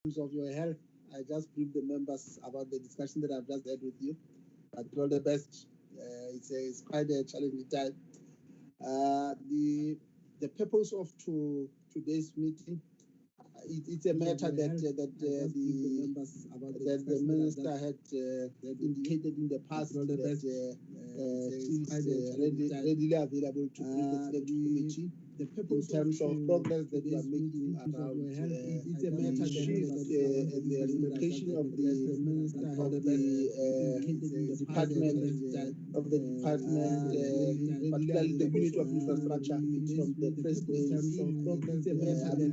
terms of your health, I just briefed the members about the discussion that I've just had with you. But all the best. It's quite a challenging time. The purpose of today's meeting, it's a matter that the minister had indicated in the past that she's readily available to brief the select committee in terms of progress that we are making around the shift and the relocation of the department, particularly the unit of infrastructure from the presidency,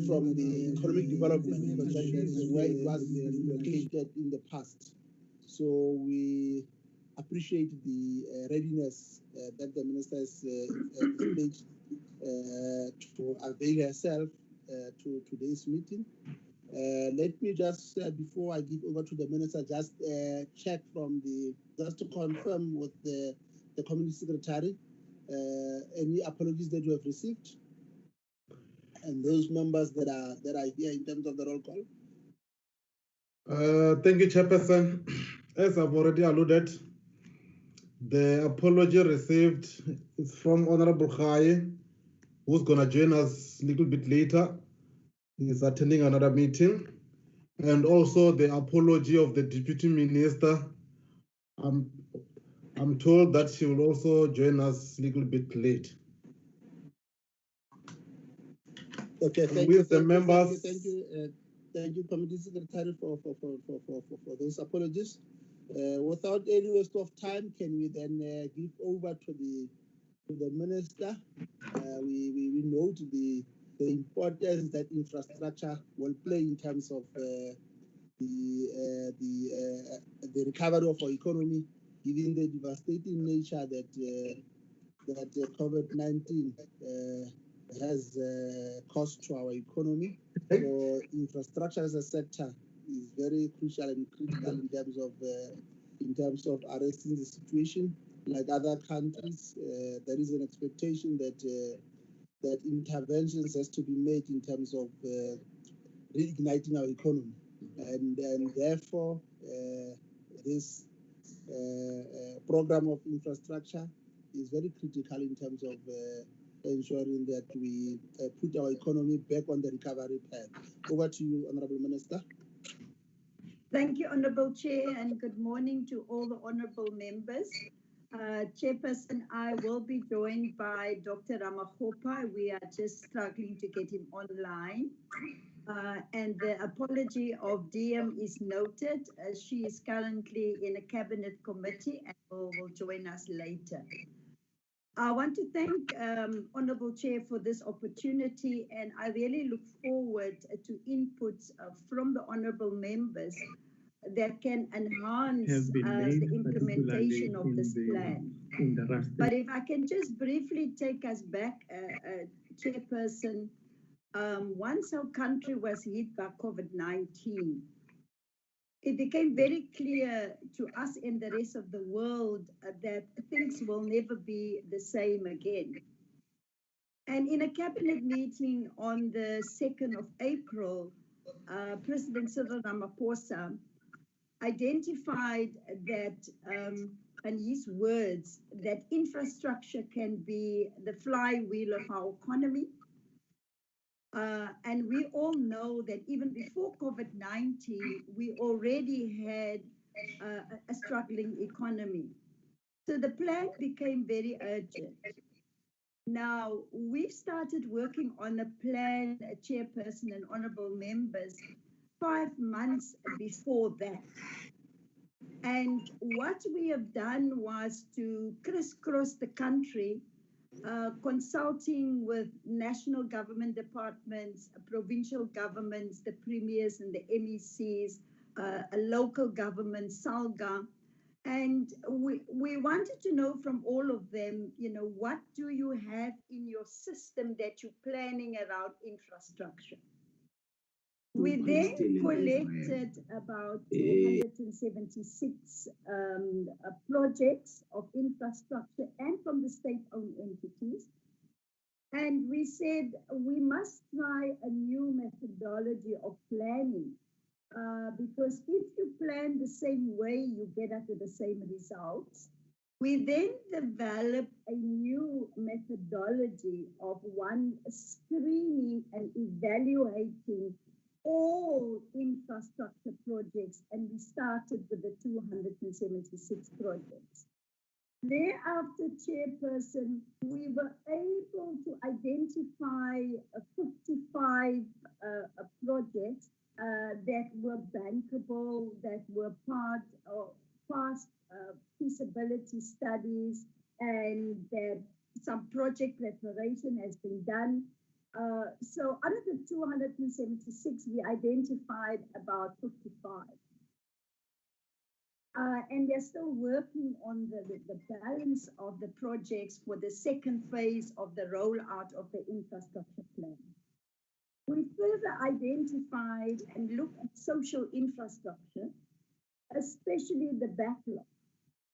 from the economic development, because that is where it was located in the past. So we appreciate the readiness that the minister has displayed to avail herself to today's meeting. Let me just, before I give over to the minister, just check just to confirm with the community secretary, any apologies that you have received, and those members that are here in terms of the roll call. Thank you, Chairperson. As I've already alluded, the apology received is from Honorable Khaye, who's going to join us a little bit later. He's attending another meeting. And also the apology of the Deputy Minister. I'm told that she will also join us a little bit late. Okay, thank you, Committee Secretary, for those apologies. Without any waste of time, can we then give over to the minister? We note the importance that infrastructure will play in terms of the recovery of our economy, given the devastating nature that COVID-19 has caused to our economy. So infrastructure as a sector is very crucial and critical in terms of arresting the situation. Like other countries, there is an expectation that interventions has to be made in terms of reigniting our economy, and therefore this program of infrastructure is very critical in terms of ensuring that we put our economy back on the recovery path. Over to you, Honorable Minister. Thank you, Honorable Chair, and good morning to all the honorable members. Chairperson, I will be joined by Dr. Ramakgopa. We are just struggling to get him online. And the apology of DM is noted. She is currently in a cabinet committee and will join us later. I want to thank Honorable Chair for this opportunity, and I really look forward to inputs from the honorable members that can enhance the implementation of this plan. But if I can just briefly take us back, Chairperson, once our country was hit by COVID-19, it became very clear to us and the rest of the world that things will never be the same again. And in a cabinet meeting on the 2nd of April, President Cyril Ramaphosa identified that, in his words, that infrastructure can be the flywheel of our economy. And we all know that even before COVID-19, we already had a struggling economy. So the plan became very urgent. Now, we've started working on a plan, Chairperson and honorable members, 5 months before that. And what we have done was to crisscross the country, consulting with national government departments, provincial governments, the premiers and the MECs, local government, SALGA. And we wanted to know from all of them, what do you have in your system that you're planning around infrastructure? We then collected about 276 projects of infrastructure and from the state-owned entities. And we said we must try a new methodology of planning because if you plan the same way, you get at the same results. We then developed a new methodology of one screening and evaluating all infrastructure projects, and we started with the 276 projects. Thereafter, Chairperson, we were able to identify 55 projects that were bankable, that were part of past feasibility studies, and that some project preparation has been done. So out of the 276, we identified about 55. And they're still working on the balance of the projects for the second phase of the rollout of the infrastructure plan. We further identified and looked at social infrastructure, especially the backlog.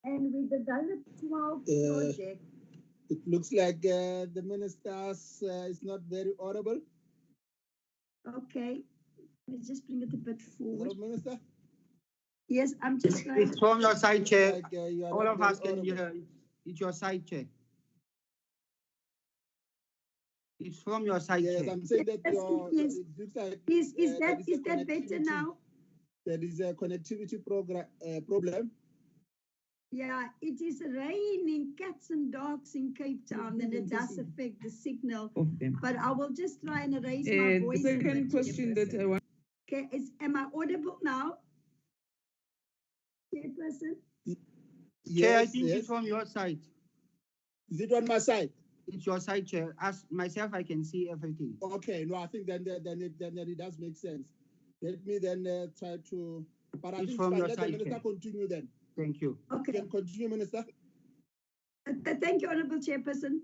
And we developed 12 projects. It looks like the minister is not very audible. Okay, let's just bring it a bit forward. Minister? Yes, I'm just trying. It's from your side, Chair. Like, All of us can hear. It's your side, Chair. It's from your side, yes, Chair. I'm saying that Yes, yes. it looks like Is that better now? There is a connectivity problem. Yeah, it is raining cats and dogs in Cape Town, and it does affect the signal. But I will just try and raise my voice. The second question that I want. Okay, am I audible now? Chairperson? Chair, I Yes, think yes. it's from your side. Is it on my side? It's your side, Chair. As myself, I can see everything. Okay, no, I think then it does make sense. Let me then try to. But I It's think from your let the side, minister Chair. continue then. Thank you. Okay. You can continue, Minister. Thank you, Honorable Chairperson.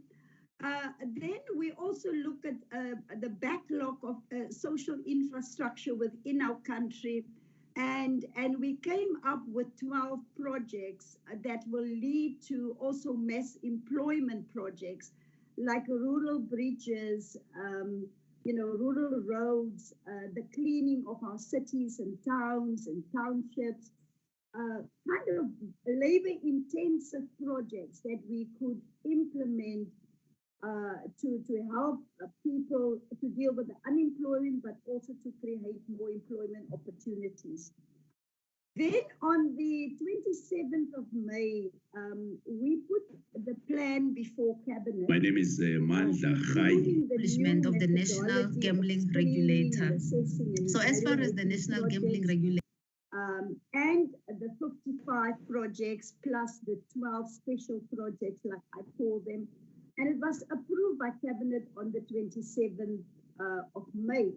Then we also look at the backlog of social infrastructure within our country, and we came up with 12 projects that will lead to also mass employment projects like rural bridges, rural roads, the cleaning of our cities and towns and townships, kind of labor-intensive projects that we could implement to help people to deal with the unemployment, but also to create more employment opportunities. Then on the 27th of May, we put the plan before Cabinet. My name is Mandla Khai. Establishment of the National Gambling Regulator. So as far as the National Gambling Regulator, and the 55 projects plus the 12 special projects, like I call them, and it was approved by Cabinet on the 27th of May.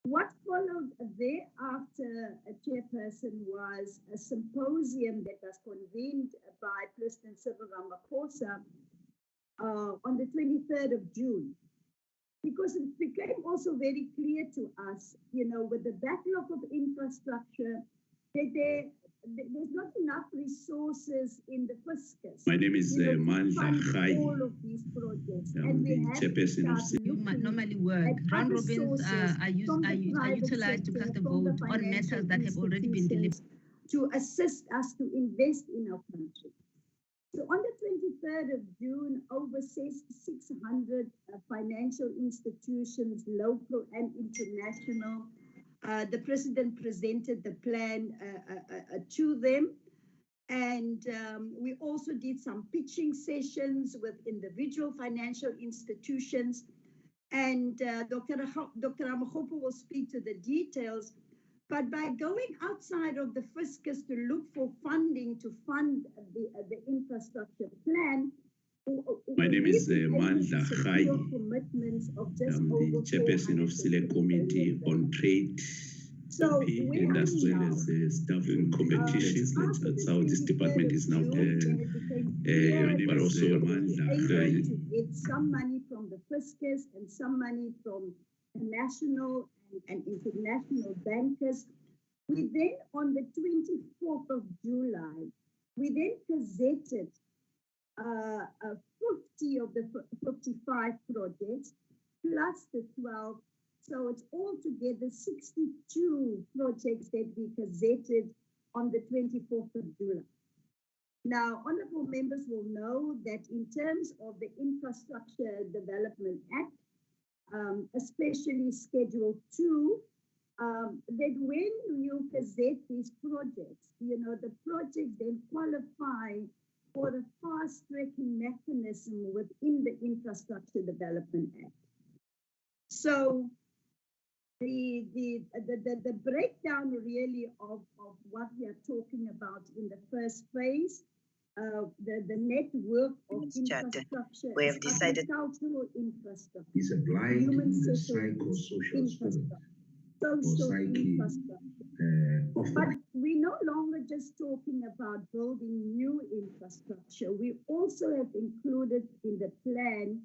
What followed thereafter, Chairperson, was a symposium that was convened by President Cyril Ramaphosa on the 23rd of June. Because it became also very clear to us, with the backlog of infrastructure, that there's not enough resources in the fiscus. My name is Mandla Khai. All of these projects. I'm the chairperson of normally work. Round robins are utilized to cast a vote on matters that have already been delivered. To assist us to invest in our country. So on the 23rd of June, over 600 financial institutions, local and international, the President presented the plan to them. And we also did some pitching sessions with individual financial institutions. And Dr. Ramaphosa will speak to the details. But by going outside of the fiscus to look for funding to fund the infrastructure plan, my name is Mandla Khai. Commitments of just I'm the chairperson of Select Committee on Trade, so and as well as staff and competitions. That's how this department is now. But also Mandla Khai. To get some money from the fiscus and some money from national and international bankers. We then, on the 24th of July, we then gazetted 50 of the 55 projects, plus the 12 So it's altogether 62 projects that we gazetted on the 24th of July. Now, honorable members will know that in terms of the Infrastructure Development Act, especially Schedule 2, that when you gazette these projects, the projects then qualify for a fast-tracking mechanism within the Infrastructure Development Act. So the breakdown really of what we are talking about in the first phase, the network of infrastructure, we have decided agricultural infrastructure, is a blind human psychosocial infrastructure, or social psyche infrastructure. of But we're no longer just talking about building new infrastructure. We also have included in the plan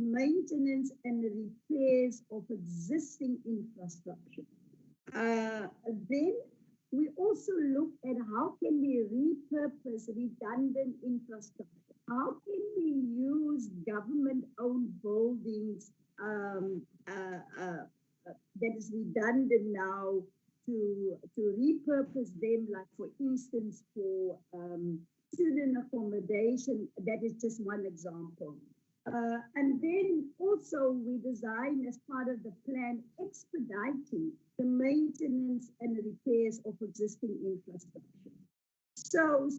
maintenance and repairs of existing infrastructure. Then we also look at how can we repurpose redundant infrastructure? How can we use government-owned buildings that is redundant now to repurpose them, like for instance, for student accommodation? That is just one example. And then also we design as part of the plan expediting the maintenance and repairs of existing infrastructure. So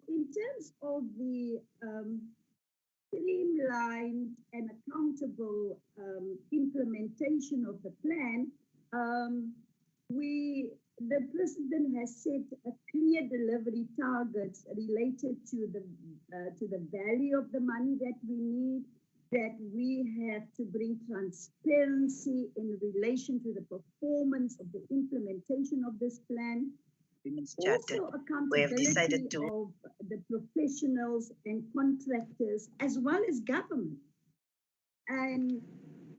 in terms of the streamlined and accountable implementation of the plan, the president has set a clear delivery targets related to the value of the money that we need, that we have to bring transparency in relation to the performance of the implementation of this plan. Also we have decided accountability to of the professionals and contractors as well as government.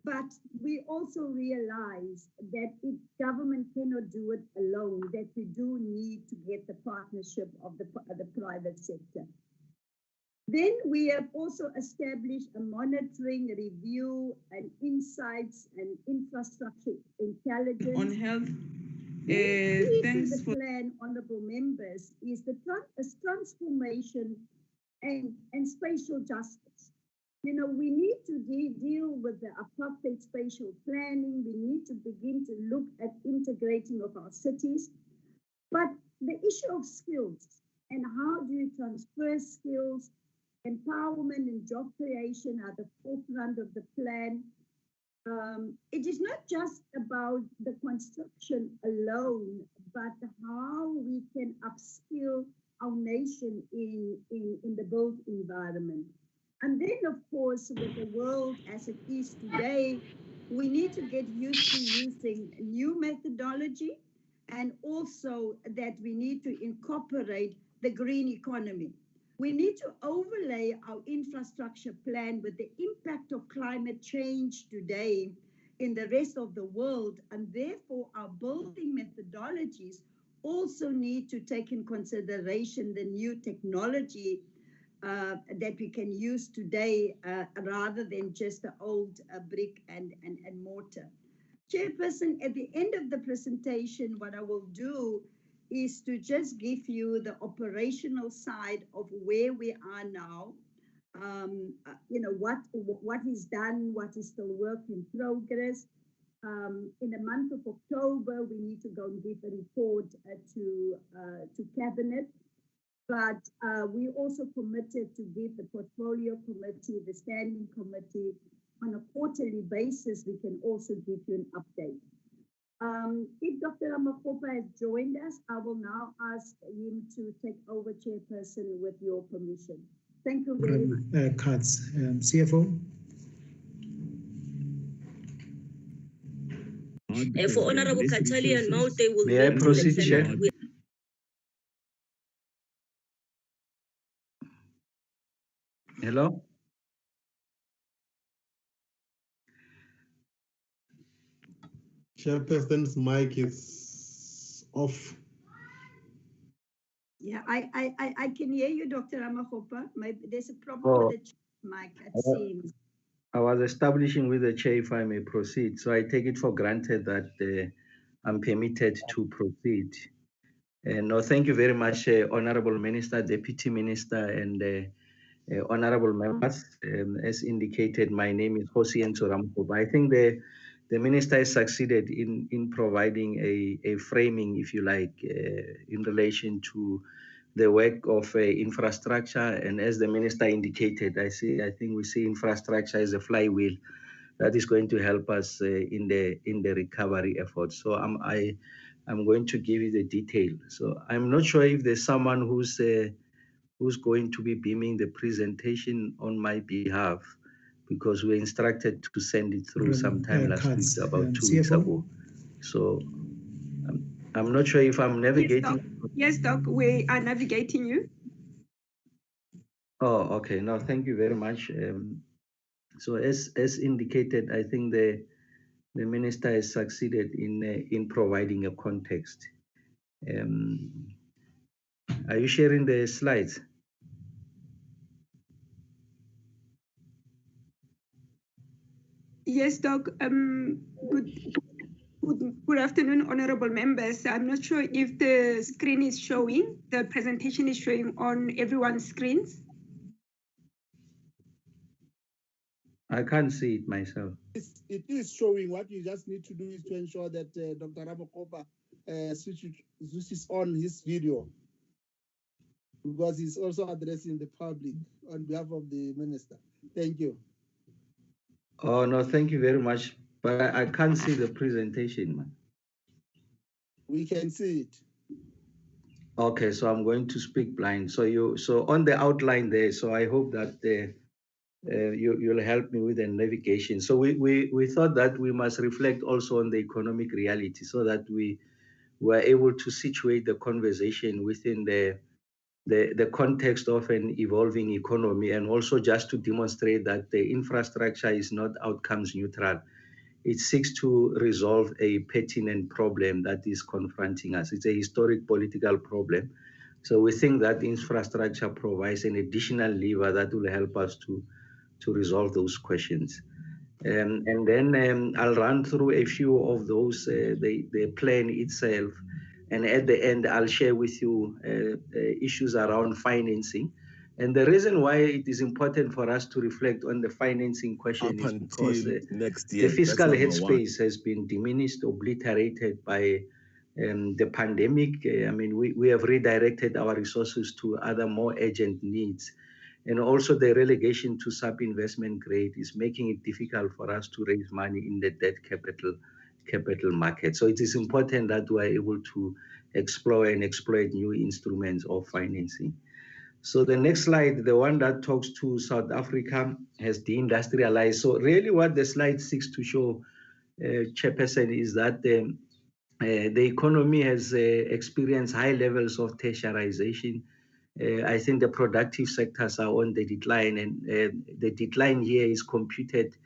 But we also realize that government cannot do it alone, that we do need to get the partnership of the private sector. Then we have also established a monitoring, review, and insights and infrastructure intelligence. On health. Thanks the plan, honorable members, is the transformation and spatial justice. We need to deal with the apartheid spatial planning. We need to begin to look at integrating of our cities. But the issue of skills and how do you transfer skills, empowerment and job creation are the forefront of the plan. It is not just about the construction alone, but how we can upskill our nation in the built environment. And then, of course, with the world as it is today, we need to get used to using new methodology, and also that we need to incorporate the green economy. We need to overlay our infrastructure plan with the impact of climate change today in the rest of the world, and therefore our building methodologies also need to take in consideration the new technology that we can use today rather than just the old brick and mortar. Chairperson, at the end of the presentation, what I will do is to just give you the operational side of where we are now. What is done, what is still work in progress. In the month of October, we need to go and give a report to Cabinet. But we also committed to give the portfolio committee, the standing committee, on a quarterly basis. We can also give you an update. If Dr. Ramakopa has joined us, I will now ask him to take over, Chairperson, with your permission. Thank you very much. Cards, CFO. For Honorable Katali and Maute will May I proceed, Chair? Hello? Chairperson's mic is off. Yeah, I can hear you, Dr. Ramakopa. There's a problem with the mic, it seems. I was establishing with the chair if I may proceed. So I take it for granted that I'm permitted to proceed. No, thank you very much, Honorable Minister, Deputy Minister, and honorable members. As indicated, my name is Hossein Ramkoba. I think the minister has succeeded in providing a framing, if you like, in relation to the work of infrastructure. And as the minister indicated, I think we see infrastructure as a flywheel that is going to help us in the recovery effort. So I'm going to give you the detail. So I'm not sure if there's someone who's going to be beaming the presentation on my behalf, because we're instructed to send it through sometime last week, about 2 weeks ago. So I'm not sure if I'm navigating. Yes, Doc, we are navigating you. Oh, okay. No, thank you very much. So as indicated, I think the minister has succeeded in providing a context. Are you sharing the slides? Yes, Doc. Good afternoon, honorable members. I'm not sure if the screen is showing, the presentation is showing on everyone's screens. I can't see it myself. It is showing. What you just need to do is to ensure that Dr. Ramokopa switches on his video, because he's also addressing the public on behalf of the minister. Thank you. Oh, no, thank you very much. But I can't see the presentation, man. We can see it. Okay, so I'm going to speak blind. So on the outline there, so I hope that you'll help me with the navigation. So we thought that we must reflect also on the economic reality, so that we were able to situate the conversation within the context of an evolving economy, and also just to demonstrate that the infrastructure is not outcomes neutral. It seeks to resolve a pertinent problem that is confronting us. It's a historic political problem. So we think that infrastructure provides an additional lever that will help us to resolve those questions. And then I'll run through a few of those, the plan itself. And at the end, I'll share with you issues around financing. And the reason why it is important for us to reflect on the financing question is because the fiscal headspace has been diminished, obliterated by the pandemic. I mean, we have redirected our resources to other more urgent needs. And also the relegation to sub-investment grade is making it difficult for us to raise money in the debt capital market. So it is important that we are able to explore and exploit new instruments of financing. So the next slide, the one that talks to South Africa, has deindustrialized. So really what the slide seeks to show, Chairperson, is that the economy has experienced high levels of tertiarization. I think the productive sectors are on the decline, and the decline here is computed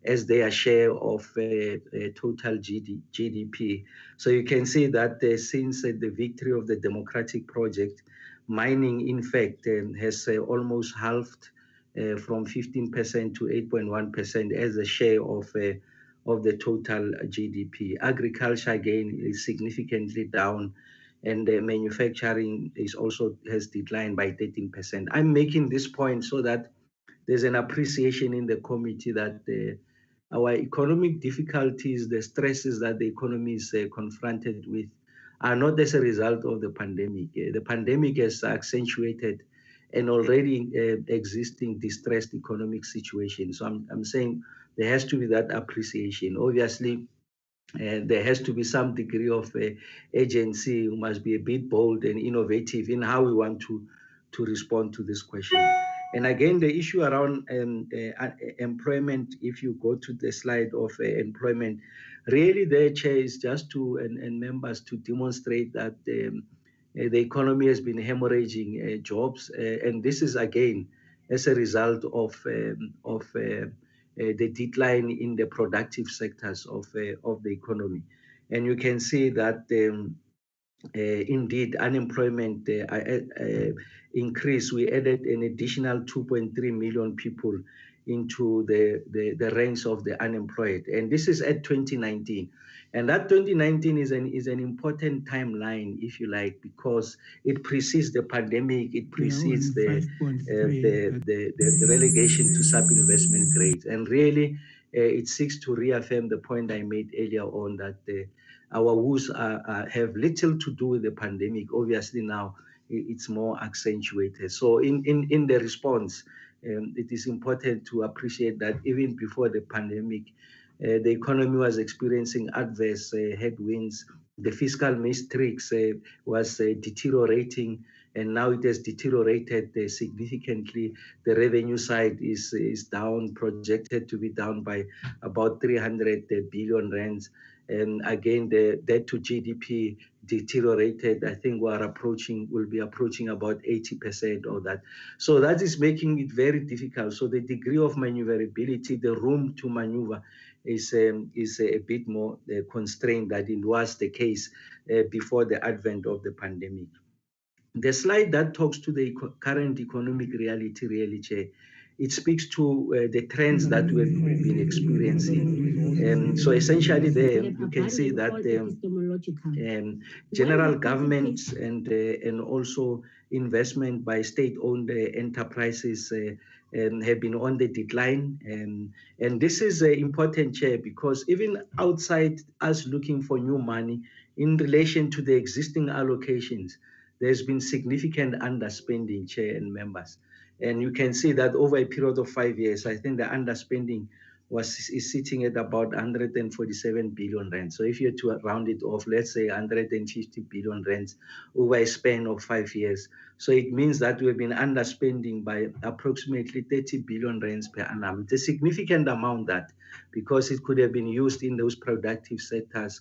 as their share of total GDP. So you can see that since the victory of the democratic project, mining, in fact, has almost halved from 15% to 8.1% as a share of the total GDP. Agriculture, again, is significantly down, and manufacturing has declined by 13%. I'm making this point so that there's an appreciation in the committee that our economic difficulties, the stresses that the economy is confronted with, are not as a result of the pandemic. The pandemic has accentuated an already existing distressed economic situation. So I'm saying there has to be that appreciation. Obviously, there has to be some degree of agency. We must be a bit bold and innovative in how we want to respond to this question. And again, the issue around employment, if you go to the slide of employment, really the chair is just to, and members, to demonstrate that the economy has been hemorrhaging jobs. And this is, again, as a result of the decline in the productive sectors of the economy. And you can see that indeed unemployment increased. We added an additional 2.3 million people into the ranks of the unemployed. And this is at 2019. And that 2019 is an important timeline, if you like, because it precedes the pandemic, it precedes the relegation to sub-investment grades. And really, it seeks to reaffirm the point I made earlier on that our woes have little to do with the pandemic. Obviously now, it's more accentuated. So in the response, it is important to appreciate that even before the pandemic, the economy was experiencing adverse headwinds. The fiscal matrix was deteriorating, and now it has deteriorated significantly. The revenue side is down, projected to be down by about 300 billion rands. And again, the debt to GDP deteriorated. I think we'll be approaching about 80% of that. So that is making it very difficult. So the degree of maneuverability, the room to maneuver, is a bit more constrained than it was the case before the advent of the pandemic. The slide that talks to the current economic reality, really, Chair, it speaks to the trends that we've been experiencing. So essentially there, you can see that general governments and also investment by state-owned enterprises have been on the decline. And this is important, Chair, because even outside us looking for new money in relation to the existing allocations, there's been significant underspending, Chair and members. And you can see that over a period of 5 years, I think the underspending is sitting at about 147 billion rand. So if you're to round it off, let's say 150 billion rand over a span of 5 years. So it means that we've been underspending by approximately 30 billion rands per annum. It's a significant amount, that, because it could have been used in those productive sectors,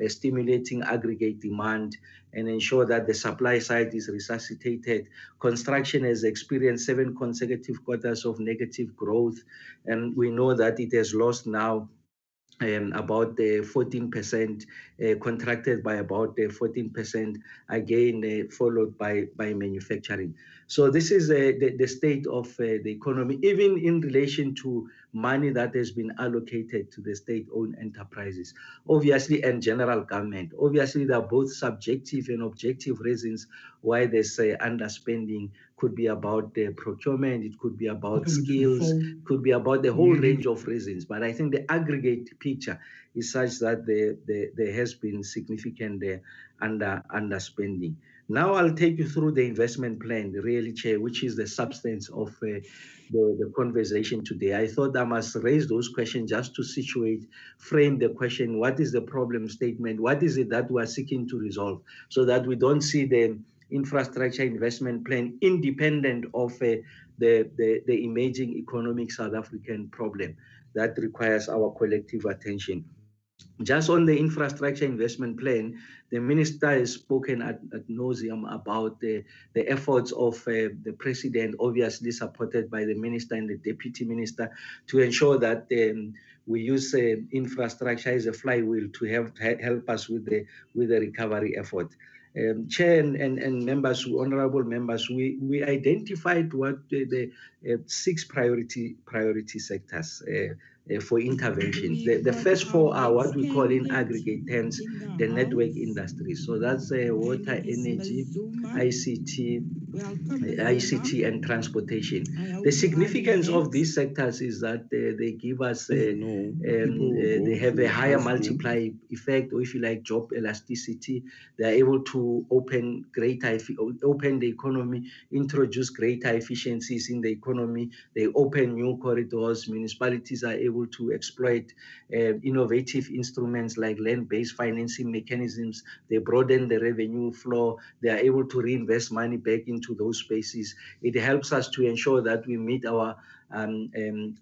stimulating aggregate demand and ensure that the supply side is resuscitated. Construction has experienced 7 consecutive quarters of negative growth, and we know that it has lost now about 14%, contracted by about 14%, again followed by manufacturing. So this is the state of the economy, even in relation to money that has been allocated to the state-owned enterprises, obviously, and general government. Obviously, there are both subjective and objective reasons why there's underspending. Could be about the procurement, it could be about skills, could be about the whole range of reasons. But I think the aggregate picture is such that there has been significant underspending. Now I'll take you through the investment plan, really, Chair, which is the substance of the conversation today. I thought I must raise those questions just to frame the question: what is the problem statement? What is it that we are seeking to resolve, so that we don't see the infrastructure investment plan independent of the emerging economic South African problem that requires our collective attention. Just on the infrastructure investment plan, the minister has spoken ad nauseum about the efforts of the president, obviously supported by the minister and the deputy minister, to ensure that we use infrastructure as a flywheel to help us with the recovery effort. Chair and members, honorable members, we identified what the 6 priority sectors for intervention. The first 4 are what we call in aggregate terms the network industry. So that's water, energy, ICT and transportation. The significance of these sectors is that they give us, they have a higher multiplier effect, or if you like, job elasticity. They are able to open the economy, introduce greater efficiencies in the economy. They open new corridors. Municipalities are able to exploit innovative instruments like land-based financing mechanisms. They broaden the revenue flow. They are able to reinvest money back into those spaces. It helps us to ensure that we meet our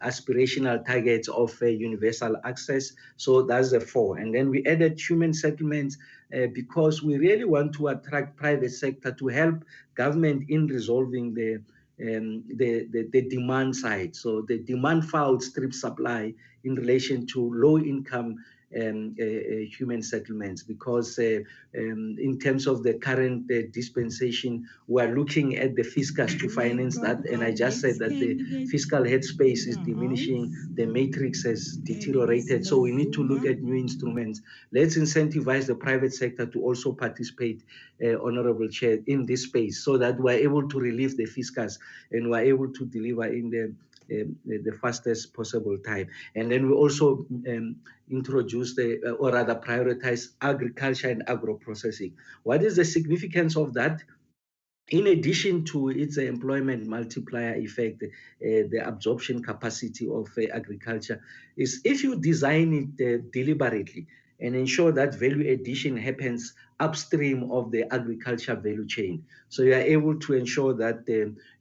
aspirational targets of universal access. So that's the 4. And then we added human settlements because we really want to attract private sector to help government in resolving the demand side. So the demand far outstrips supply in relation to low income human settlements, because in terms of the current dispensation, we are looking at the fiscus to finance that. And I just said that the fiscal headspace is diminishing, the matrix has deteriorated. So we need to look at new instruments. Let's incentivize the private sector to also participate, Honorable Chair, in this space, so that we're able to relieve the fiscus and we're able to deliver in the fastest possible time. And then we also introduce or rather prioritize agriculture and agro-processing. What is the significance of that? In addition to its employment multiplier effect, the absorption capacity of agriculture is, if you design it deliberately and ensure that value addition happens upstream of the agriculture value chain. So you are able to ensure that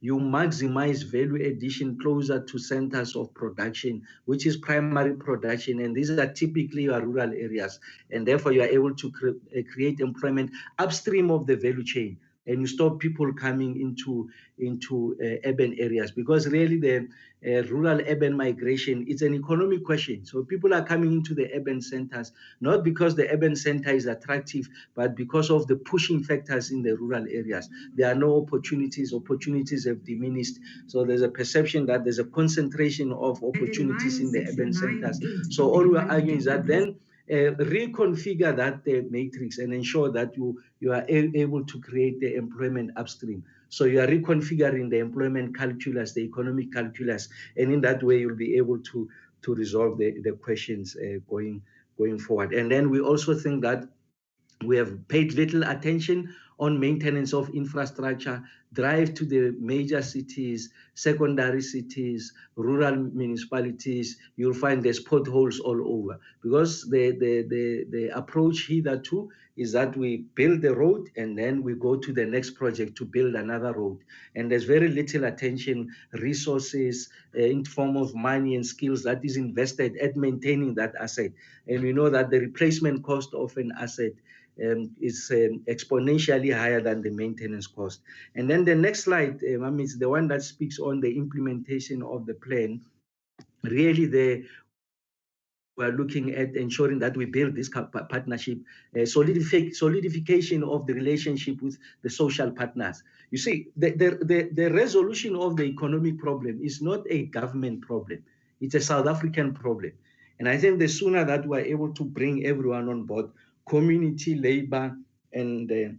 you maximize value addition closer to centers of production, which is primary production, and these are typically your rural areas, and therefore you are able to create employment upstream of the value chain, and you stop people coming into urban areas, because really the rural-urban migration is an economic question. So people are coming into the urban centers, not because the urban center is attractive, but because of the pushing factors in the rural areas. There are no opportunities have diminished. So there's a perception that there's a concentration of opportunities in the urban centers. So all we're arguing is that then reconfigure that matrix and ensure that you are able to create the employment upstream. So you are reconfiguring the employment calculus, the economic calculus, and in that way you'll be able to resolve the questions going forward. And then we also think that we have paid little attention on maintenance of infrastructure, drive to the major cities, secondary cities, rural municipalities. You'll find there's potholes all over, because the approach hitherto is that we build the road and then we go to the next project to build another road. And there's very little attention, resources in form of money and skills that is invested at maintaining that asset. And we know that the replacement cost of an asset is exponentially higher than the maintenance cost. And then the next slide, is the one that speaks on the implementation of the plan. Really, we're looking at ensuring that we build this partnership, solidification of the relationship with the social partners. You see, the resolution of the economic problem is not a government problem. It's a South African problem. And I think the sooner that we're able to bring everyone on board, community, labor, and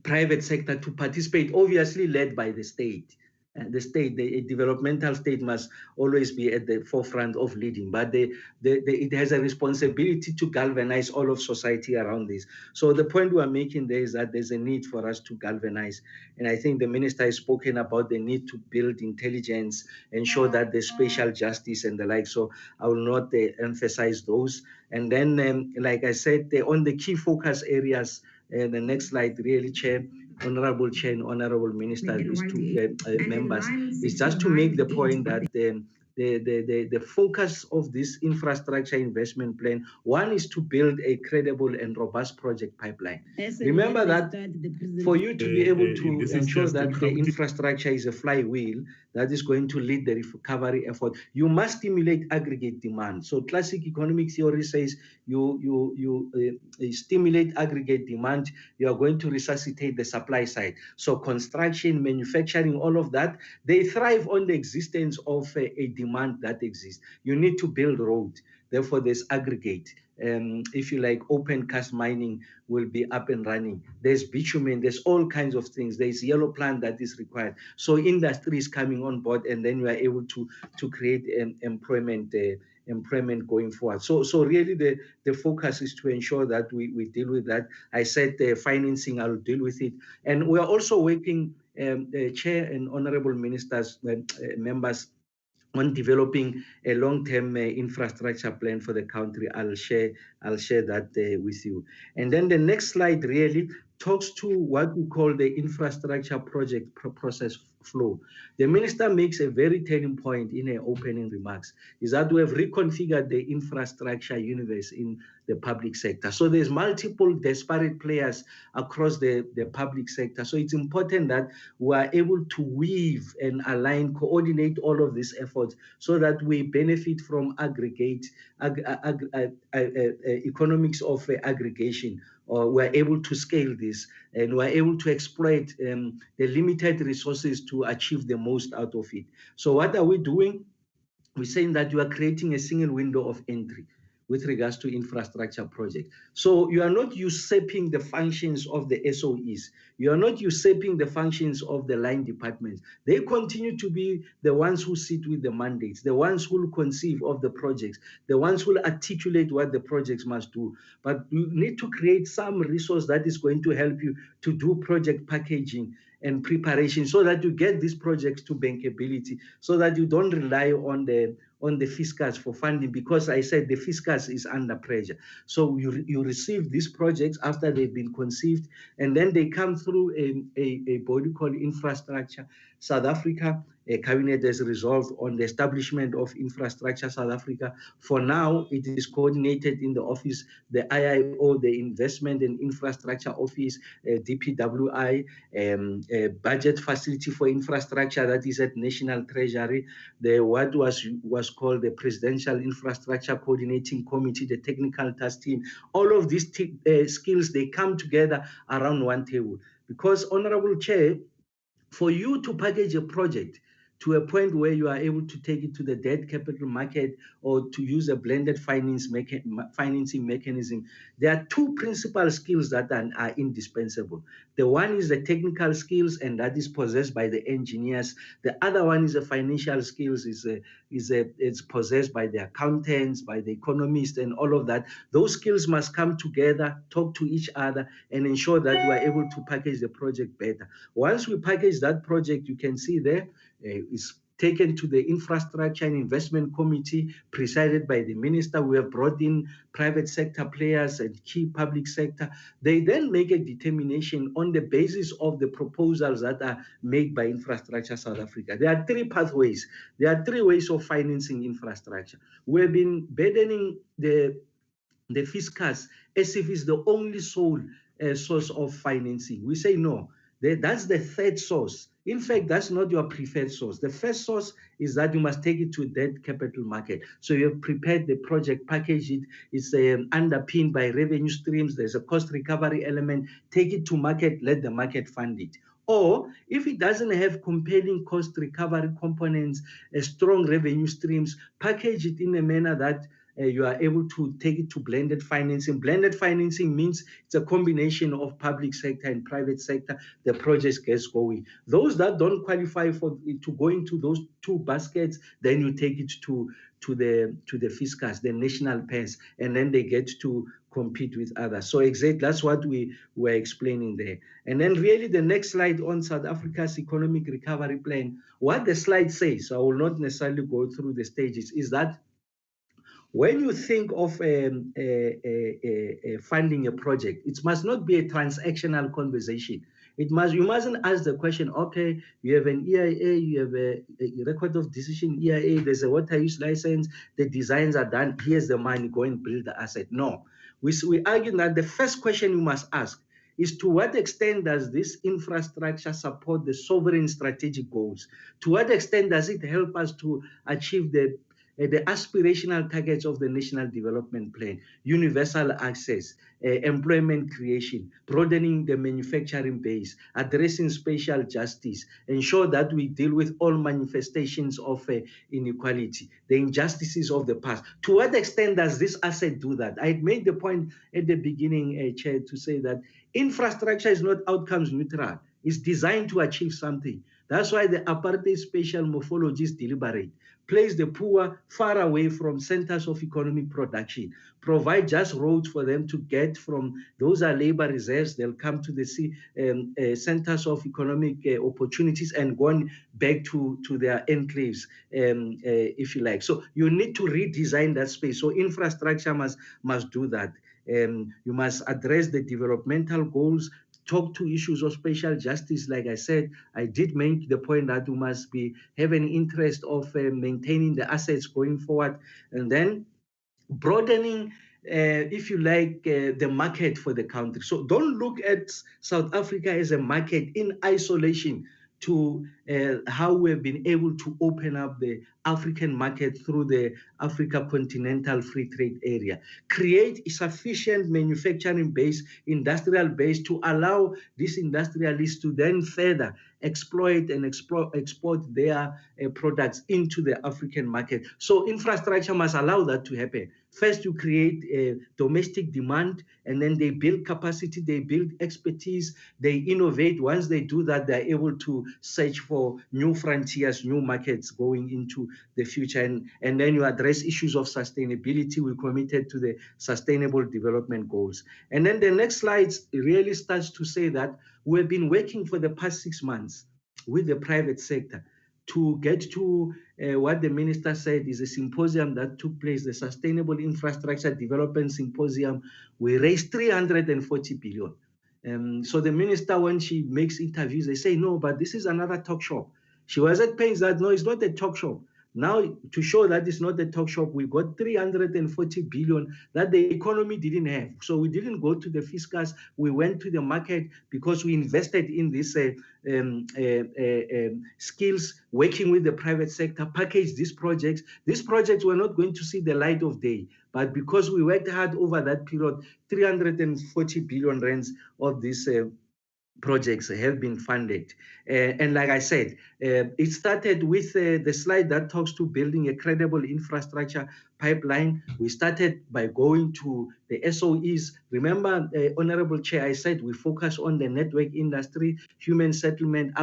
private sector to participate, obviously led by the state. The developmental state must always be at the forefront of leading, but it has a responsibility to galvanize all of society around this. So the point we are making there is that there's a need for us to galvanize. And I think the minister has spoken about the need to build intelligence, ensure that there's spatial justice and the like. So I will not emphasize those. And then, like I said, on the key focus areas, the next slide, really, Chair, Honorable Chair and Honorable Minister, is to members, is just to make the point that the focus of this infrastructure investment plan, one is to build a credible and robust project pipeline. Remember that for you to be able to ensure that the infrastructure is a flywheel that is going to lead the recovery effort, you must stimulate aggregate demand. So classic economic theory says you stimulate aggregate demand, you are going to resuscitate the supply side. So construction, manufacturing, all of that, they thrive on the existence of a demand that exists. You need to build roads. Therefore, there's aggregate. If you like, open cast mining will be up and running. There's bitumen, there's all kinds of things. There's yellow plant that is required. So industry is coming on board, and then you are able to create employment going forward. So really the focus is to ensure that we deal with that. I said financing, I'll deal with it. And we are also working, Chair and Honorable Ministers, members, on developing a long-term infrastructure plan for the country. I'll share that with you. And then the next slide really talks to what we call the infrastructure project process flow. The minister makes a very turning point in her opening remarks, is that we have reconfigured the infrastructure universe in the public sector. So there's multiple disparate players across the public sector. So it's important that we are able to weave and align, coordinate all of these efforts so that we benefit from economics of aggregation, or we're able to scale this and we're able to exploit the limited resources to achieve the most out of it. So what are we doing? We're saying that you are creating a single window of entry with regards to infrastructure projects. So you are not usurping the functions of the SOEs. You are not usurping the functions of the line departments. They continue to be the ones who sit with the mandates, the ones who will conceive of the projects, the ones who will articulate what the projects must do. But you need to create some resource that is going to help you to do project packaging and preparation so that you get these projects to bankability, so that you don't rely on the fiscus for funding, because I said the fiscus is under pressure. So you receive these projects after they've been conceived, and then they come through a body called Infrastructure South Africa. A cabinet has resolved on the establishment of Infrastructure South Africa. For now, it is coordinated in the office, the IIO, the Investment and Infrastructure Office, DPWI, budget facility for infrastructure that is at National Treasury, what was called the Presidential Infrastructure Coordinating Committee, the technical task team. All of these skills, they come together around one table. Because, Honorable Chair, for you to package a project to a point where you are able to take it to the debt capital market or to use a blended financing mechanism, there are two principal skills that are indispensable. The one is the technical skills, and that is possessed by the engineers. The other one is the financial skills, it's possessed by the accountants, by the economists, and all of that. Those skills must come together, talk to each other, and ensure that we are able to package the project better. Once we package that project, you can see there, is taken to the Infrastructure and Investment Committee presided by the minister. We have brought in private sector players and key public sector. They then make a determination on the basis of the proposals that are made by Infrastructure South Africa. There are three pathways. There are three ways of financing infrastructure. We've been burdening the fiscus as if it's the only sole source of financing. We say no. That's the third source. In fact, that's not your preferred source. The first source is that you must take it to debt capital market. So you have prepared the project, package it. It's underpinned by revenue streams. There's a cost recovery element. Take it to market, let the market fund it. Or if it doesn't have compelling cost recovery components, strong revenue streams, package it in a manner that you are able to take it to blended financing. Blended financing means it's a combination of public sector and private sector. The project gets going. Those that don't qualify to go into those two baskets, then you take it to the fiscus, the national pairs, and then they get to compete with others. So exactly, that's what we were explaining there. And then really the next slide on South Africa's economic recovery plan, what the slide says, so I will not necessarily go through the stages, is that when you think of funding a project, it must not be a transactional conversation. You mustn't ask the question, okay, you have an EIA, you have a record of decision EIA, there's a water use license, the designs are done, here's the money, go and build the asset. No, we argue that the first question you must ask is, to what extent does this infrastructure support the sovereign strategic goals? To what extent does it help us to achieve the aspirational targets of the National Development Plan, universal access, employment creation, broadening the manufacturing base, addressing spatial justice, ensure that we deal with all manifestations of inequality, the injustices of the past. To what extent does this asset do that? I made the point at the beginning, Chair, to say that infrastructure is not outcomes neutral. It's designed to achieve something. That's why the apartheid spatial morphology is deliberate. Place the poor far away from centers of economic production, provide just roads for them to get from, those are labor reserves, they'll come to the centers of economic opportunities and go on back to their enclaves, if you like. So you need to redesign that space. So infrastructure must do that. You must address the developmental goals, talk to issues of spatial justice. Like I said, I did make the point that you must have an interest of maintaining the assets going forward, and then broadening, if you like, the market for the country. So don't look at South Africa as a market in isolation to how we've been able to open up the African market through the Africa Continental Free Trade Area. Create a sufficient manufacturing base, industrial base, to allow these industrialists to then further exploit and export their products into the African market. So infrastructure must allow that to happen. First, you create a domestic demand, and then they build capacity, they build expertise, they innovate. Once they do that, they're able to search for new frontiers, new markets going into the future. And then you address issues of sustainability. We're committed to the Sustainable Development Goals. And then the next slide really starts to say that we've been working for the past 6 months with the private sector to get to what the minister said is a symposium that took place, the Sustainable Infrastructure Development Symposium. We raised 340 billion. So the minister, when she makes interviews, they say, no, but this is another talk shop. She was at pains that, no, it's not a talk shop. Now, to show that it's not a talk shop, we got 340 billion that the economy didn't have. So we didn't go to the fiscus. We went to the market because we invested in these skills, working with the private sector, packaged these projects. These projects were not going to see the light of day, but because we worked hard over that period, 340 billion rands of these projects have been funded. And like I said, it started with the slide that talks to building a credible infrastructure pipeline. We started by going to the SOEs. Remember, Honorable Chair, I said we focus on the network industry, human settlement,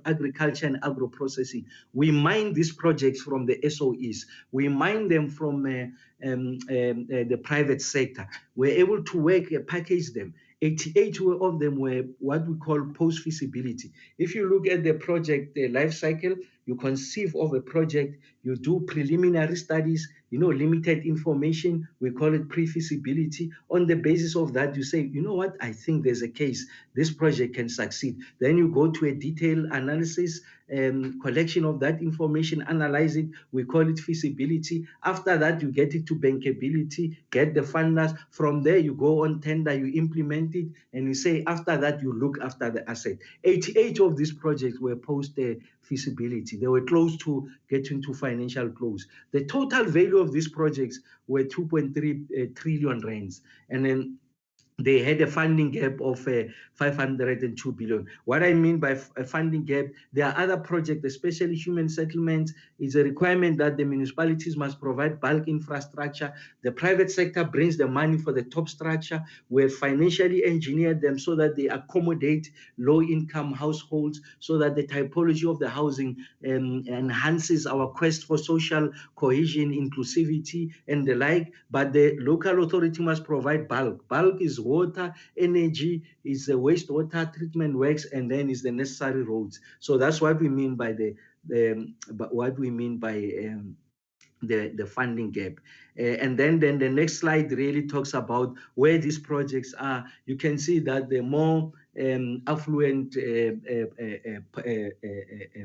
agriculture, and agro-processing. We mine these projects from the SOEs. We mine them from the private sector. We're able to work, package them. 88 of them were what we call post-feasibility. If you look at the project life cycle, you conceive of a project, you do preliminary studies, limited information, we call it pre-feasibility. On the basis of that, you say, you know what, I think there's a case, this project can succeed. Then you go to a detailed analysis, collection of that information, analyze it, we call it feasibility. After that, you get it to bankability, get the funders. From there, you go on tender, you implement it, and you say, after that, you look after the asset. 88 of these projects were post-feasibility. They were close to getting to financial close. The total value of these projects were 2.3 trillion rands. And then they had a funding gap of 502 billion. What I mean by a funding gap, there are other projects, especially human settlements. It's a requirement that the municipalities must provide bulk infrastructure. The private sector brings the money for the top structure. We have financially engineered them so that they accommodate low-income households, so that the typology of the housing enhances our quest for social cohesion, inclusivity, and the like. But the local authority must provide bulk. Bulk is water, energy, is the wastewater treatment works, and then is the necessary roads. So that's what we mean by the funding gap. And then the next slide really talks about where these projects are. You can see that the more affluent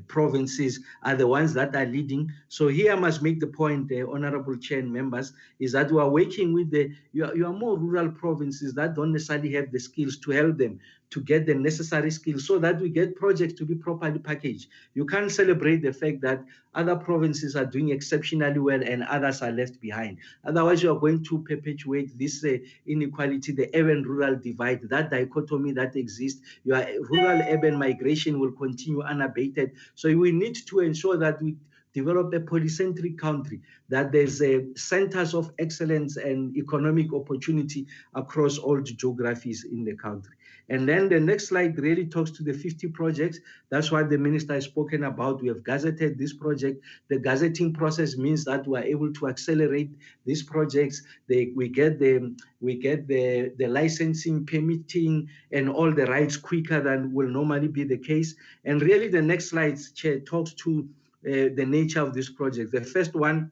provinces are the ones that are leading. So here I must make the point, Honorable Chair and members, is that we are working with your more rural provinces that don't necessarily have the skills to help them to get the necessary skills so that we get projects to be properly packaged. You can't celebrate the fact that other provinces are doing exceptionally well and others are left behind. Otherwise, you are going to perpetuate this inequality, the urban-rural divide, that dichotomy that exists. Your rural-urban migration will continue unabated. So we need to ensure that we develop a polycentric country, that there's centers of excellence and economic opportunity across all geographies in the country. And then the next slide really talks to the 50 projects. That's what the minister has spoken about. We have gazetted this project. The gazetting process means that we are able to accelerate these projects. We get the licensing, permitting, and all the rights quicker than will normally be the case. And really the next slide, Chair, talks to the nature of this project. The first one,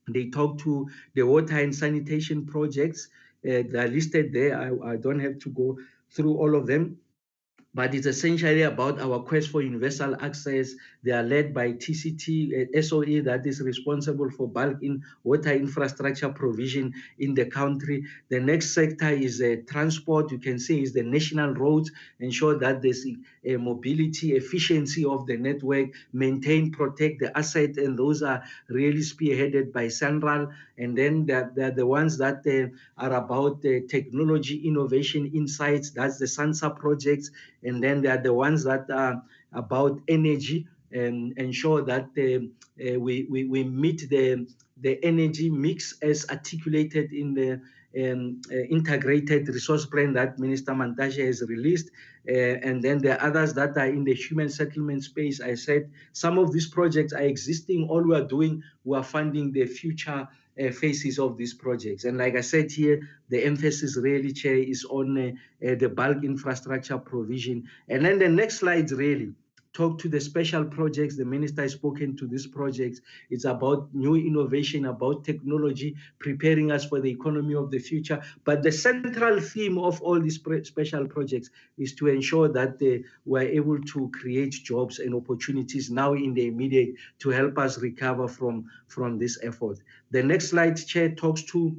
they talk to the water and sanitation projects. They're listed there. I don't have to go through all of them, but it's essentially about our quest for universal access. They are led by TCT, SOE, that is responsible for bulk in water infrastructure provision in the country. The next sector is transport. You can see is the national roads, ensure that there's a mobility, efficiency of the network, maintain, protect the asset, and those are really spearheaded by Central. And then they're the ones that are about technology, innovation, insights. That's the SANSA projects. And then there are the ones that are about energy and ensure that we meet the energy mix as articulated in the integrated resource plan that Minister Mantashe has released. And then there are others that are in the human settlement space. I said some of these projects are existing. All we are doing, we are funding the future phases of these projects. And like I said here, the emphasis really, Chair, is on the bulk infrastructure provision. And then the next slides really talk to the special projects. The minister has spoken to these projects. It's about new innovation, about technology, preparing us for the economy of the future. But the central theme of all these special projects is to ensure that we're able to create jobs and opportunities now in the immediate to help us recover from this effort. The next slide, Chair, talks to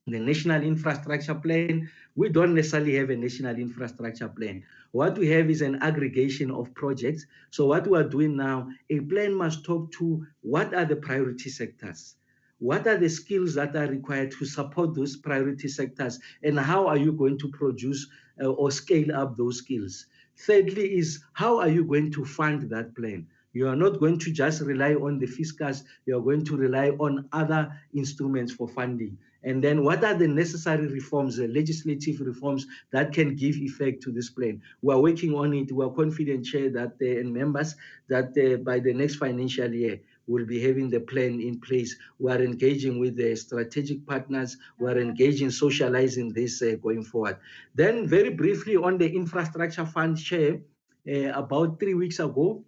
the National Infrastructure Plan. We don't necessarily have a National Infrastructure Plan. What we have is an aggregation of projects. So what we are doing now, a plan must talk to what are the priority sectors, what are the skills that are required to support those priority sectors, and how are you going to produce or scale up those skills. Thirdly is, how are you going to fund that plan? You are not going to just rely on the fiscus, you are going to rely on other instruments for funding. And then what are the necessary reforms, the legislative reforms that can give effect to this plan? We are working on it. We are confident, Chair, that and members, that by the next financial year, we'll be having the plan in place. We are engaging with the strategic partners. We are engaging, socializing this going forward. Then very briefly on the infrastructure fund, Chair, about 3 weeks ago,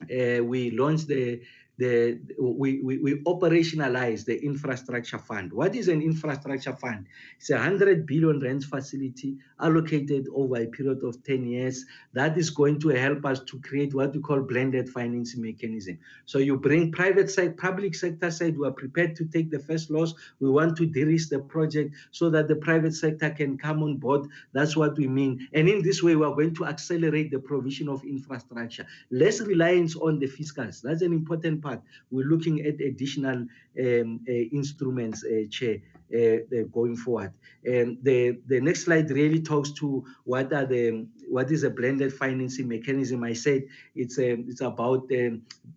we launched we operationalized the infrastructure fund. What is an infrastructure fund? It's a 100 billion rand facility allocated over a period of 10 years that is going to help us to create what we call blended financing mechanism. So you bring private side, public sector side, we are prepared to take the first loss. We want to de-risk the project so that the private sector can come on board. That's what we mean. And in this way, we are going to accelerate the provision of infrastructure. Less reliance on the fiscals. That's an important part. We're looking at additional instruments, Chair, going forward. And the next slide really talks to what is a blended financing mechanism. I said it's about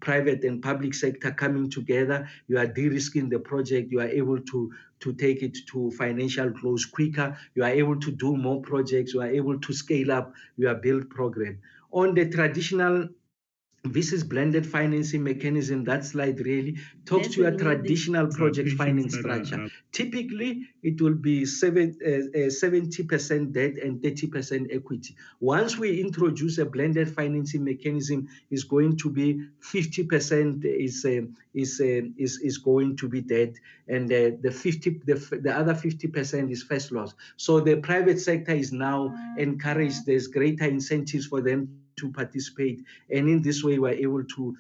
private and public sector coming together. You are de-risking the project. You are able to take it to financial close quicker. You are able to do more projects. You are able to scale up your build program. On the traditional, this is blended financing mechanism. That slide really talks to a traditional project finance structure. Typically, it will be 70% debt and 30% equity. Once we introduce a blended financing mechanism, is going to be 50% is going to be debt, and the other 50% is first loss. So the private sector is now encouraged. There's greater incentives for them to participate, and in this way we're able to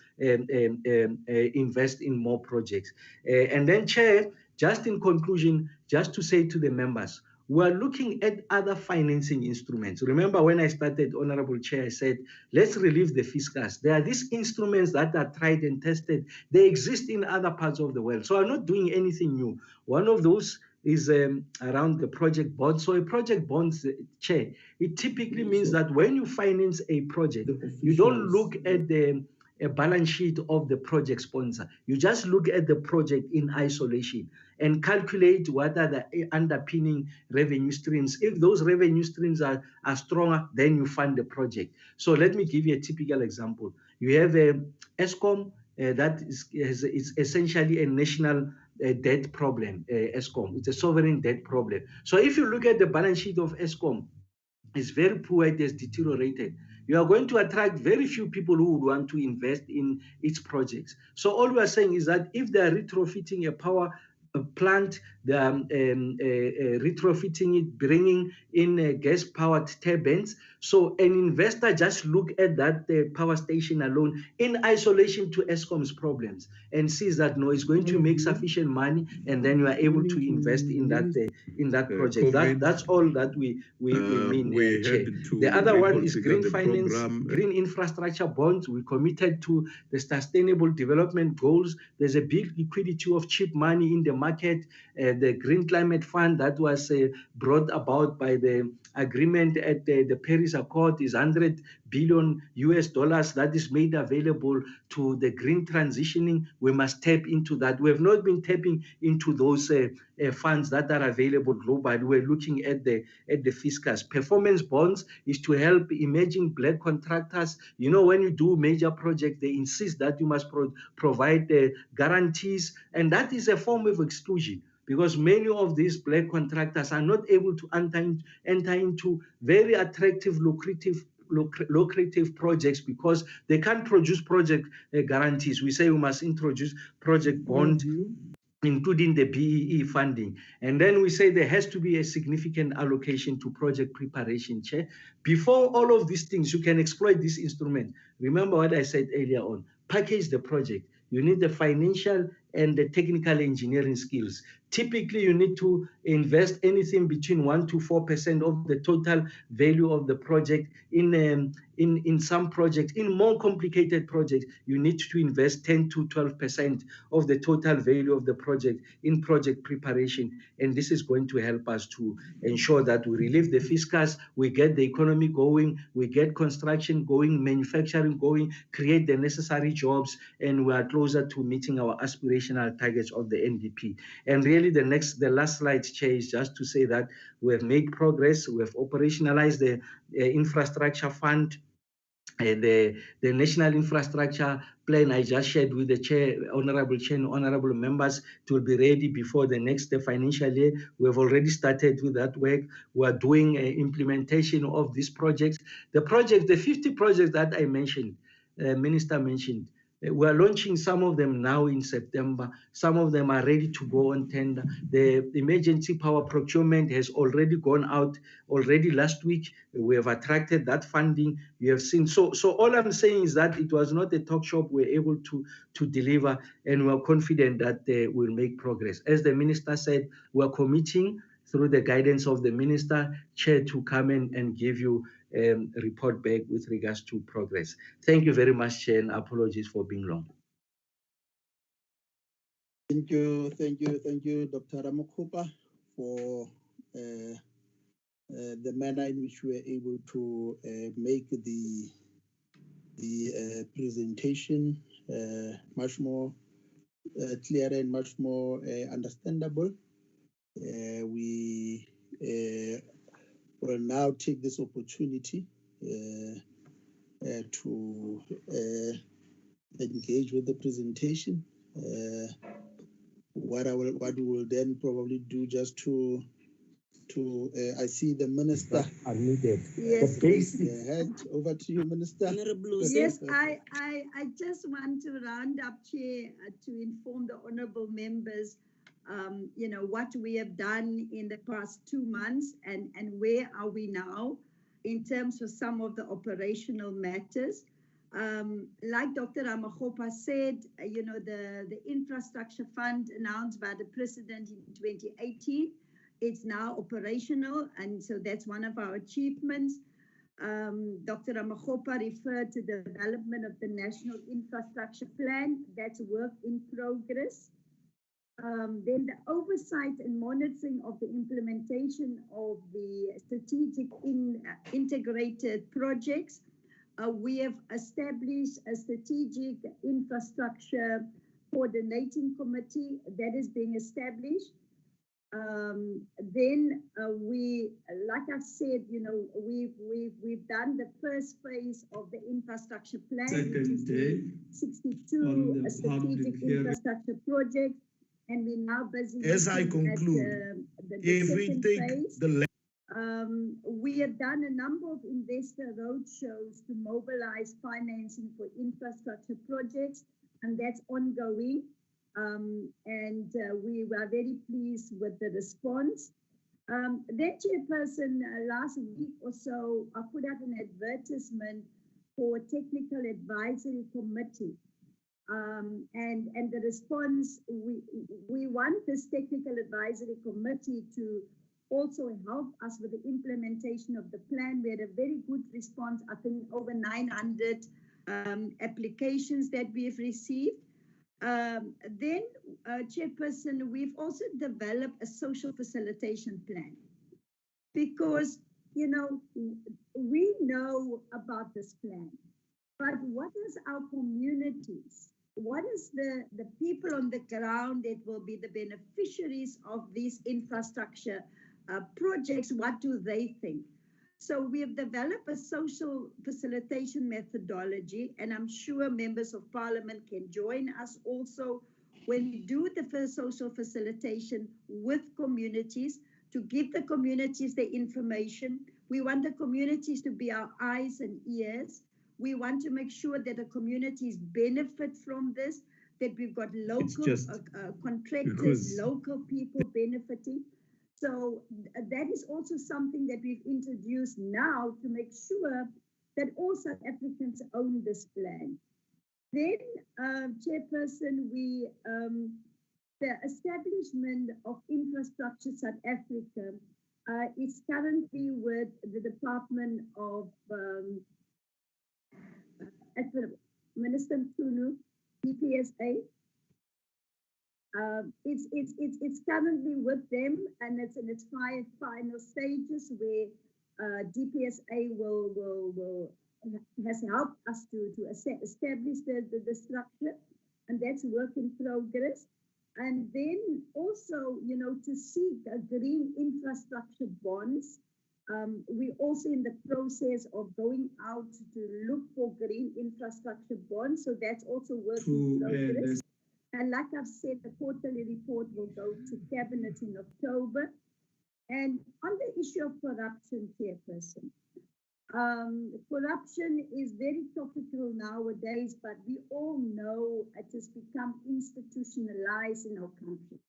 invest in more projects. And then, Chair, just in conclusion, just to say to the members, we're looking at other financing instruments. Remember when I started, Honorable Chair, I said, let's relieve the fiscus. There are these instruments that are tried and tested. They exist in other parts of the world. So I'm not doing anything new. One of those is around the project bond. So a project bond, Chair, it typically means that when you finance a project, you don't look at a balance sheet of the project sponsor. You just look at the project in isolation and calculate what are the underpinning revenue streams. If those revenue streams are stronger, then you fund the project. So let me give you a typical example. You have a ESCOM that is essentially a national debt problem, ESCOM. It's a sovereign debt problem. So if you look at the balance sheet of ESCOM, it's very poor, it has deteriorated. You are going to attract very few people who would want to invest in its projects. So all we are saying is that if they are retrofitting a power plant, retrofitting it, bringing in gas-powered turbines. So an investor just look at that power station alone in isolation to Eskom's problems and sees that no, it's going to make sufficient money, and then you are able to invest in that project. That's all that we mean. Chair. The other one is green finance, green infrastructure bonds. We committed to the sustainable development goals. There's a big liquidity of cheap money in the market. The Green Climate Fund that was brought about by the agreement at the Paris Accord is $100 billion that is made available to the green transitioning. We must tap into that. We have not been tapping into those funds that are available globally. We're looking at the fiscus. Performance bonds is to help emerging black contractors. You know, when you do major projects, they insist that you must provide guarantees, and that is a form of exclusion, because many of these black contractors are not able to enter into very attractive, lucrative projects because they can't produce project guarantees. We say we must introduce project bond, including the BEE funding. And then we say there has to be a significant allocation to project preparation, Chair. Before all of these things, you can exploit this instrument. Remember what I said earlier on, package the project. You need the financial and the technical engineering skills. Typically, you need to invest anything between 1% to 4% of the total value of the project. In some projects, in more complicated projects, you need to invest 10 to 12% of the total value of the project in project preparation. And this is going to help us to ensure that we relieve the fiscus, we get the economy going, we get construction going, manufacturing going, create the necessary jobs, and we are closer to meeting our aspirational targets of the NDP. And really the last slide, Chair, is just to say that we have made progress. We have operationalized the infrastructure fund. The National Infrastructure Plan I just shared with the Chair, Honorable Chair and Honorable Members, it will be ready before the next financial year. We have already started with that work. We are doing implementation of these projects. The 50 projects that I mentioned, Minister mentioned, we are launching some of them now in September. Some of them are ready to go on tender. The emergency power procurement has already gone out already last week. We have attracted that funding. You have seen. So all I'm saying is that it was not a talk shop. We're able to deliver, and we're confident that we'll make progress. As the Minister said, we're committing through the guidance of the Minister, Chair, to come in and give you report back with regards to progress. Thank you very much, Chair, and apologies for being long. Thank you, Dr. Ramakgopa, for the manner in which we were able to make the presentation much more clear and much more understandable. We will now take this opportunity to engage with the presentation. What we will then probably do, just to I see the Minister unmuted. Yes, hand over to you, Minister. Yes, I just want to round up, Chair, to inform the honourable members what we have done in the past 2 months and where are we now in terms of some of the operational matters. Like Dr. Ramakgopa said, the infrastructure fund announced by the President in 2018, it's now operational, and so that's one of our achievements. Dr. Ramakgopa referred to the development of the National Infrastructure Plan. That's work in progress. Then the oversight and monitoring of the implementation of the strategic integrated projects. We have established a strategic infrastructure coordinating committee that is being established. Then we, like I said, we've done the first phase of the infrastructure plan, which is the 62 strategic infrastructure projects. And we're now busy. As I conclude, if we take the we have done a number of investor roadshows to mobilize financing for infrastructure projects, and that's ongoing. and we were very pleased with the response. Then, Chairperson, last week or so, I put out an advertisement for a technical advisory committee. And the response, we want this technical advisory committee to also help us with the implementation of the plan. We had a very good response, I think over 900 applications that we've received. Then, Chairperson, we've also developed a social facilitation plan because, you know, we know about this plan, but what is our communities? What is the people on the ground that will be the beneficiaries of these infrastructure projects? What do they think? So we have developed a social facilitation methodology, and I'm sure members of parliament can join us also when we do the first social facilitation with communities to give the communities the information. We want the communities to be our eyes and ears. We want to make sure that the communities benefit from this, that we've got local contractors, local people benefiting. So that is also something that we've introduced now to make sure that all South Africans own this plan. Then, Chairperson, the establishment of Infrastructure South Africa is currently with the Department of Minister Tunu, DPSA. It's currently with them, and it's in its final stages where DPSA has helped us to establish the structure, and that's work in progress. And then also, you know, to seek green infrastructure bonds. We're also in the process of going out to look for green infrastructure bonds, so that's also work in progress. And like I've said, the quarterly report will go to Cabinet in October. And on the issue of corruption, Chairperson, corruption is very topical nowadays, but we all know it has become institutionalized in our country.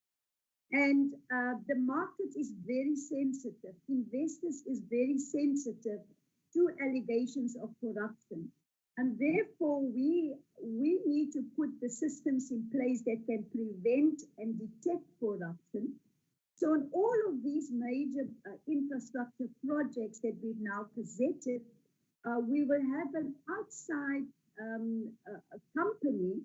And the market is very sensitive. Investors is very sensitive to allegations of corruption. And therefore, we need to put the systems in place that can prevent and detect corruption. So in all of these major infrastructure projects that we've now presented, we will have an outside company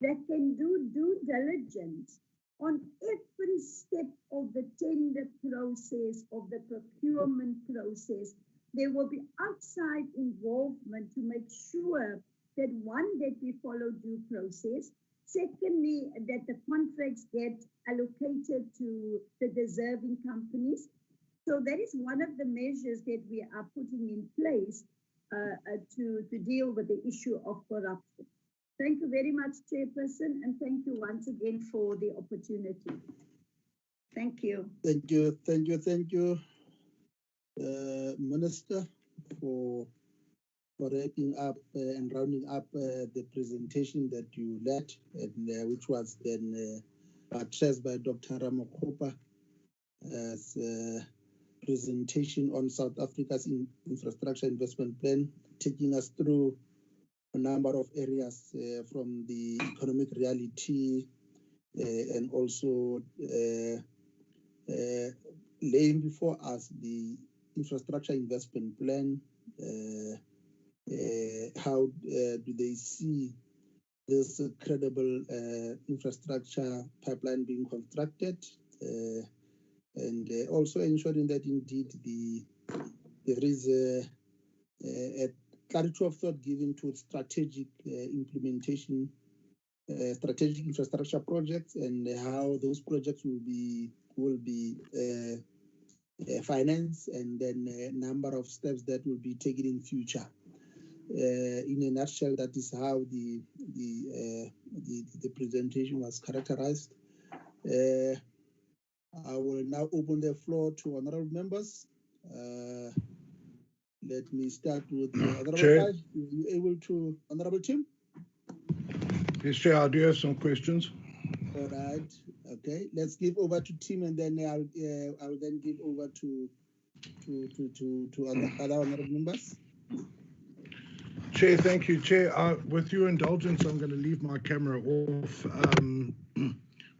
that can do due diligence on every step of the tender process, of the procurement process. There will be outside involvement to make sure that, one, that we follow due process. Secondly, that the contracts get allocated to the deserving companies. So that is one of the measures that we are putting in place to deal with the issue of corruption. Thank you very much, Chairperson, and thank you once again for the opportunity. Thank you. Thank you, Minister, for wrapping up and rounding up the presentation that you led, and which was then addressed by Dr. Ramakgopa as a presentation on South Africa's infrastructure investment plan, taking us through a number of areas from the economic reality and also laying before us the infrastructure investment plan. How do they see this credible infrastructure pipeline being constructed, and also ensuring that indeed there is a clarity of thought given to strategic implementation, strategic infrastructure projects, and how those projects will be financed, and then a number of steps that will be taken in future. In a nutshell, that is how the presentation was characterized. I will now open the floor to honorable members. Let me start with Honorable Chair. Are you able to, Honorable Tim? Yes, Chair, I do have some questions. All right. Okay. Let's give over to Tim, and then I'll then give over to other honorable members. Chair, thank you. Chair, with your indulgence, I'm going to leave my camera off.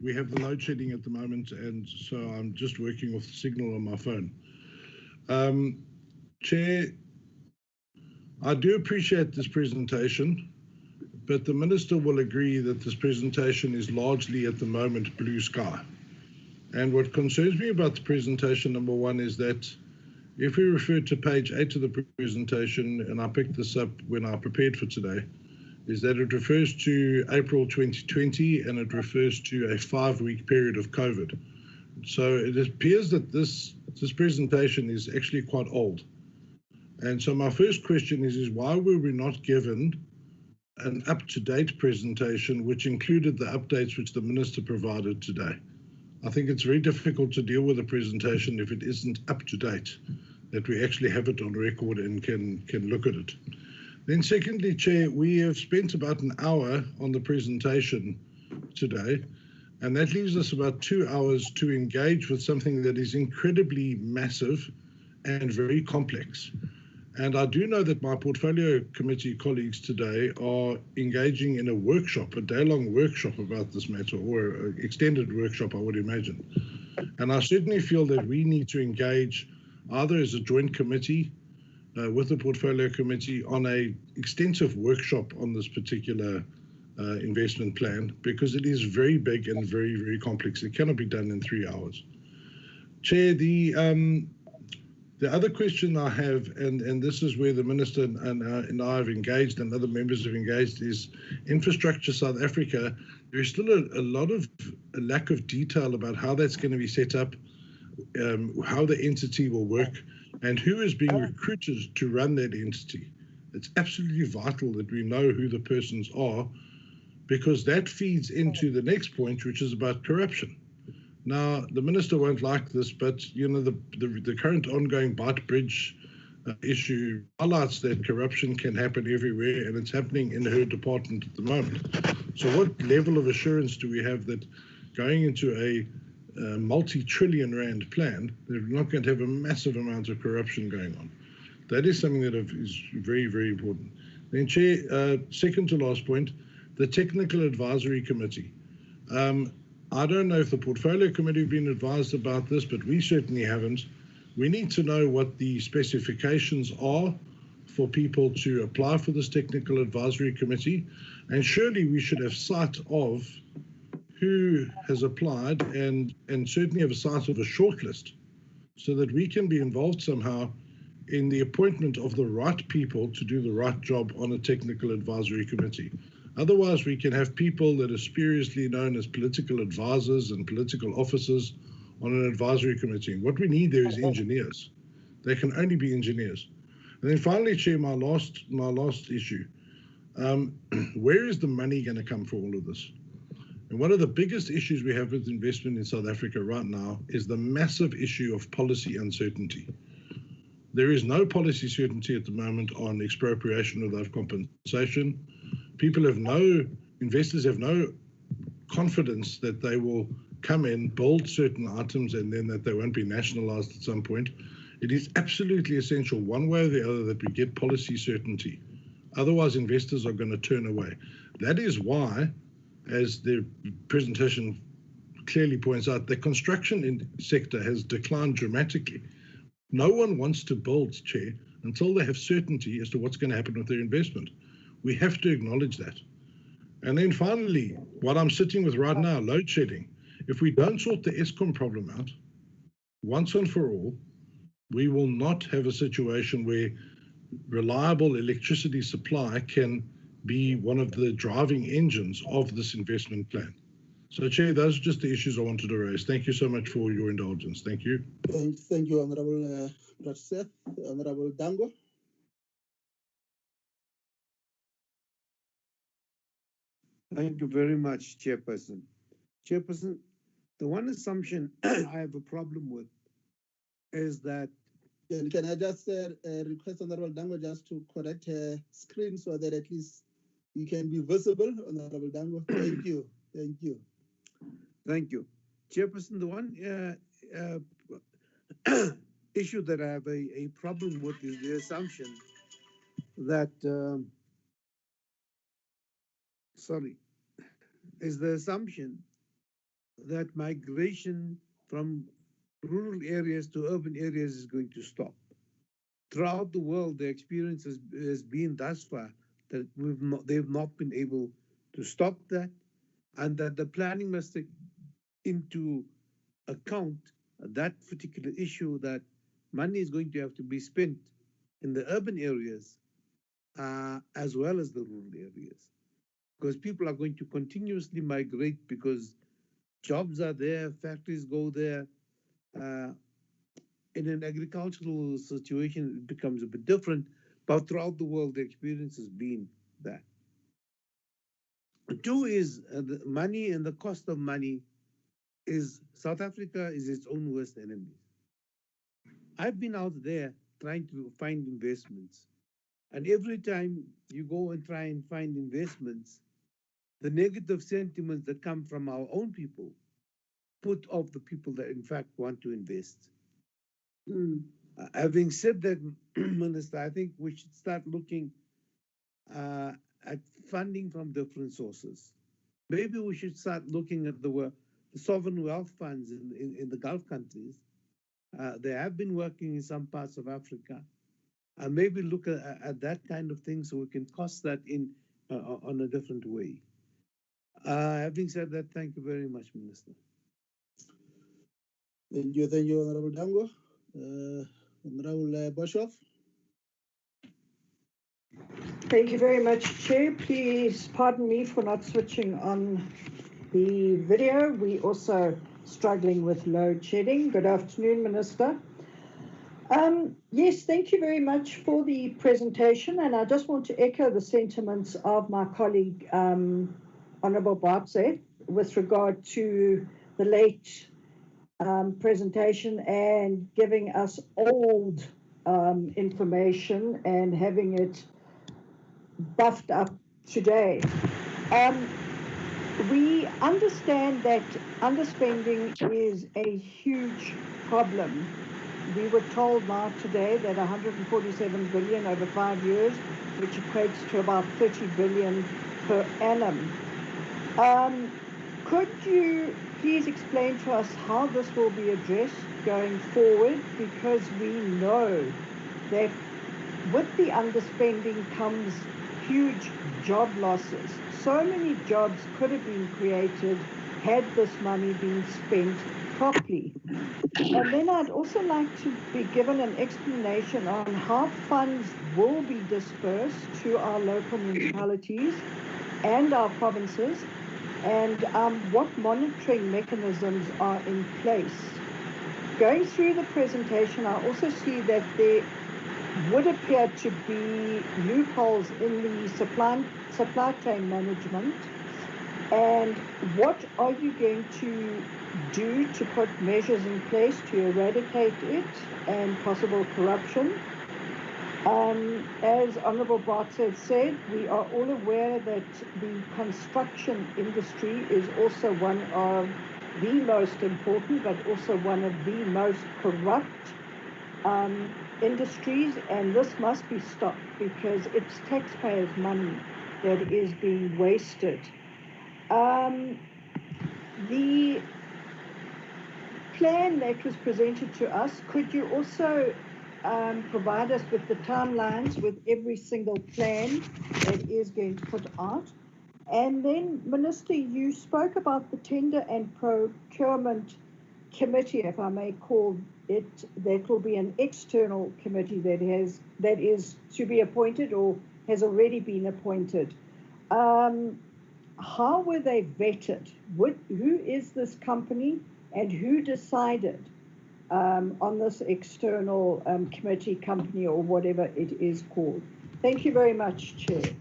We have the load shedding at the moment, and so I'm just working off the signal on my phone. Chair, I do appreciate this presentation, but the Minister will agree that this presentation is largely at the moment blue sky. And what concerns me about the presentation, number one, is that if we refer to page 8 of the presentation, and I picked this up when I prepared for today, is that it refers to April 2020 and it refers to a 5-week period of COVID. So it appears that this presentation is actually quite old. And so my first question is why were we not given an up-to-date presentation which included the updates which the Minister provided today? I think it's very difficult to deal with a presentation if it isn't up-to-date, that we actually have it on record and can look at it. Then secondly, Chair, we have spent about an hour on the presentation today, and that leaves us about 2 hours to engage with something that is incredibly massive and very complex. And I do know that my portfolio committee colleagues today are engaging in a workshop, a day-long workshop about this matter, or an extended workshop, I would imagine. And I certainly feel that we need to engage either as a joint committee with the portfolio committee on an extensive workshop on this particular investment plan, because it is very big and very, very complex. It cannot be done in 3 hours. Chair, the other question I have, and this is where the Minister and I have engaged and other members have engaged, is Infrastructure South Africa. There is still a lack of detail about how that's going to be set up, how the entity will work, and who is being recruited to run that entity. It's absolutely vital that we know who the persons are, because that feeds into the next point, which is about corruption. Now, the Minister won't like this, but you know the current ongoing Beit Bridge issue highlights that corruption can happen everywhere, and it's happening in her department at the moment. So what level of assurance do we have that going into a multi-trillion rand plan, they're not going to have a massive amount of corruption going on? That is something that is very, very important. Then, Chair, second to last point, the Technical Advisory Committee. I don't know if the Portfolio Committee have been advised about this, but we certainly haven't. We need to know what the specifications are for people to apply for this Technical Advisory Committee. And surely we should have sight of who has applied and certainly have a sight of a shortlist so that we can be involved somehow in the appointment of the right people to do the right job on a Technical Advisory Committee. Otherwise, we can have people that are spuriously known as political advisors and political officers on an advisory committee. What we need there is engineers. They can only be engineers. And then finally, Chair, my last issue. Where is the money going to come for all of this? And one of the biggest issues we have with investment in South Africa right now is the massive issue of policy uncertainty. There is no policy certainty at the moment on expropriation without compensation. Investors have no confidence that they will come in, build certain items, and then that they won't be nationalized at some point. It is absolutely essential, one way or the other, that we get policy certainty. Otherwise, investors are going to turn away. That is why, as the presentation clearly points out, the construction sector has declined dramatically. No one wants to build, Chair, until they have certainty as to what's going to happen with their investment. We have to acknowledge that. And then finally, what I'm sitting with right now, load shedding. If we don't sort the Eskom problem out once and for all, we will not have a situation where reliable electricity supply can be one of the driving engines of this investment plan. So, Chair, those are just the issues I wanted to raise. Thank you so much for your indulgence. Thank you. Thank you, Honorable Seth. Honorable Dango. Thank you very much, Chairperson. Chairperson, the one assumption I have a problem with is that... Can I just request Honorable Dango just to correct her screen so that at least you can be visible, Honorable Dango? Thank you. Thank you. Thank you. Chairperson, the one issue that I have a problem with is the assumption that, that migration from rural areas to urban areas is going to stop. Throughout the world, the experience has been thus far that they've not been able to stop that, and that the planning must take into account that particular issue, that money is going to have to be spent in the urban areas as well as the rural areas, because people are going to continuously migrate because jobs are there, factories go there. In an agricultural situation, it becomes a bit different, but throughout the world, the experience has been that. Two is the money, and the cost of money is South Africa is its own worst enemy. I've been out there trying to find investments, and every time you go and try and find investments, the negative sentiments that come from our own people put off the people that in fact want to invest. Having said that, Minister, I think we should start looking at funding from different sources. Maybe we should start looking at the sovereign wealth funds in the Gulf countries. They have been working in some parts of Africa. Maybe look at that kind of thing so we can cost that in on a different way. Having said that, thank you very much, Minister. Thank you, Honorable Dango. Honorable Boshoff. Thank you very much, Chair. Please pardon me for not switching on the video. We also struggling with load shedding. Good afternoon, Minister. Yes, thank you very much for the presentation, and I just want to echo the sentiments of my colleague, Honourable Bartse, with regard to the late presentation and giving us old information and having it buffed up today. We understand that underspending is a huge problem. We were told now today that 147 billion over 5 years, which equates to about 30 billion per annum. Could you please explain to us how this will be addressed going forward? Because we know that with the underspending comes huge job losses. So many jobs could have been created had this money been spent properly. And then I'd also like to be given an explanation on how funds will be dispersed to our local municipalities and our provinces, and what monitoring mechanisms are in place. Going through the presentation, I also see that there would appear to be loopholes in the supply chain management. And what are you going to do to put measures in place to eradicate it and possible corruption? As Honourable Bartse said, we are all aware that the construction industry is also one of the most important, but also one of the most corrupt industries, and this must be stopped because it's taxpayers' money that is being wasted. The plan that was presented to us, could you also provide us with the timelines with every single plan that is going to put out? And then, Minister, you spoke about the Tender and Procurement Committee, if I may call it, that will be an external committee that is to be appointed or has already been appointed. How were they vetted? Who is this company and who decided on this external committee, company, or whatever it is called? Thank you very much, Chair.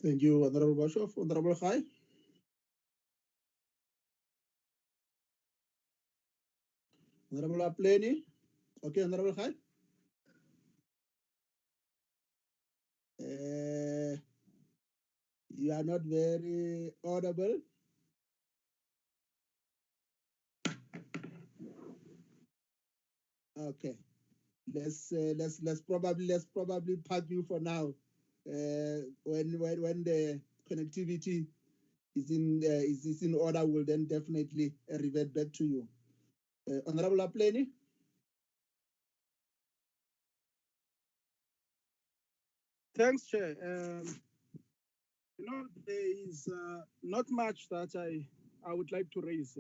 Thank you, Honorable Boshoff. Honorable Khai. Honorable Apleni. Okay, Honorable Khai. You are not very audible. Okay. Let's probably park you for now. When the connectivity is in order, we'll then definitely revert back to you. Honorable Apleni. Thanks, Chair. There is not much that I would like to raise.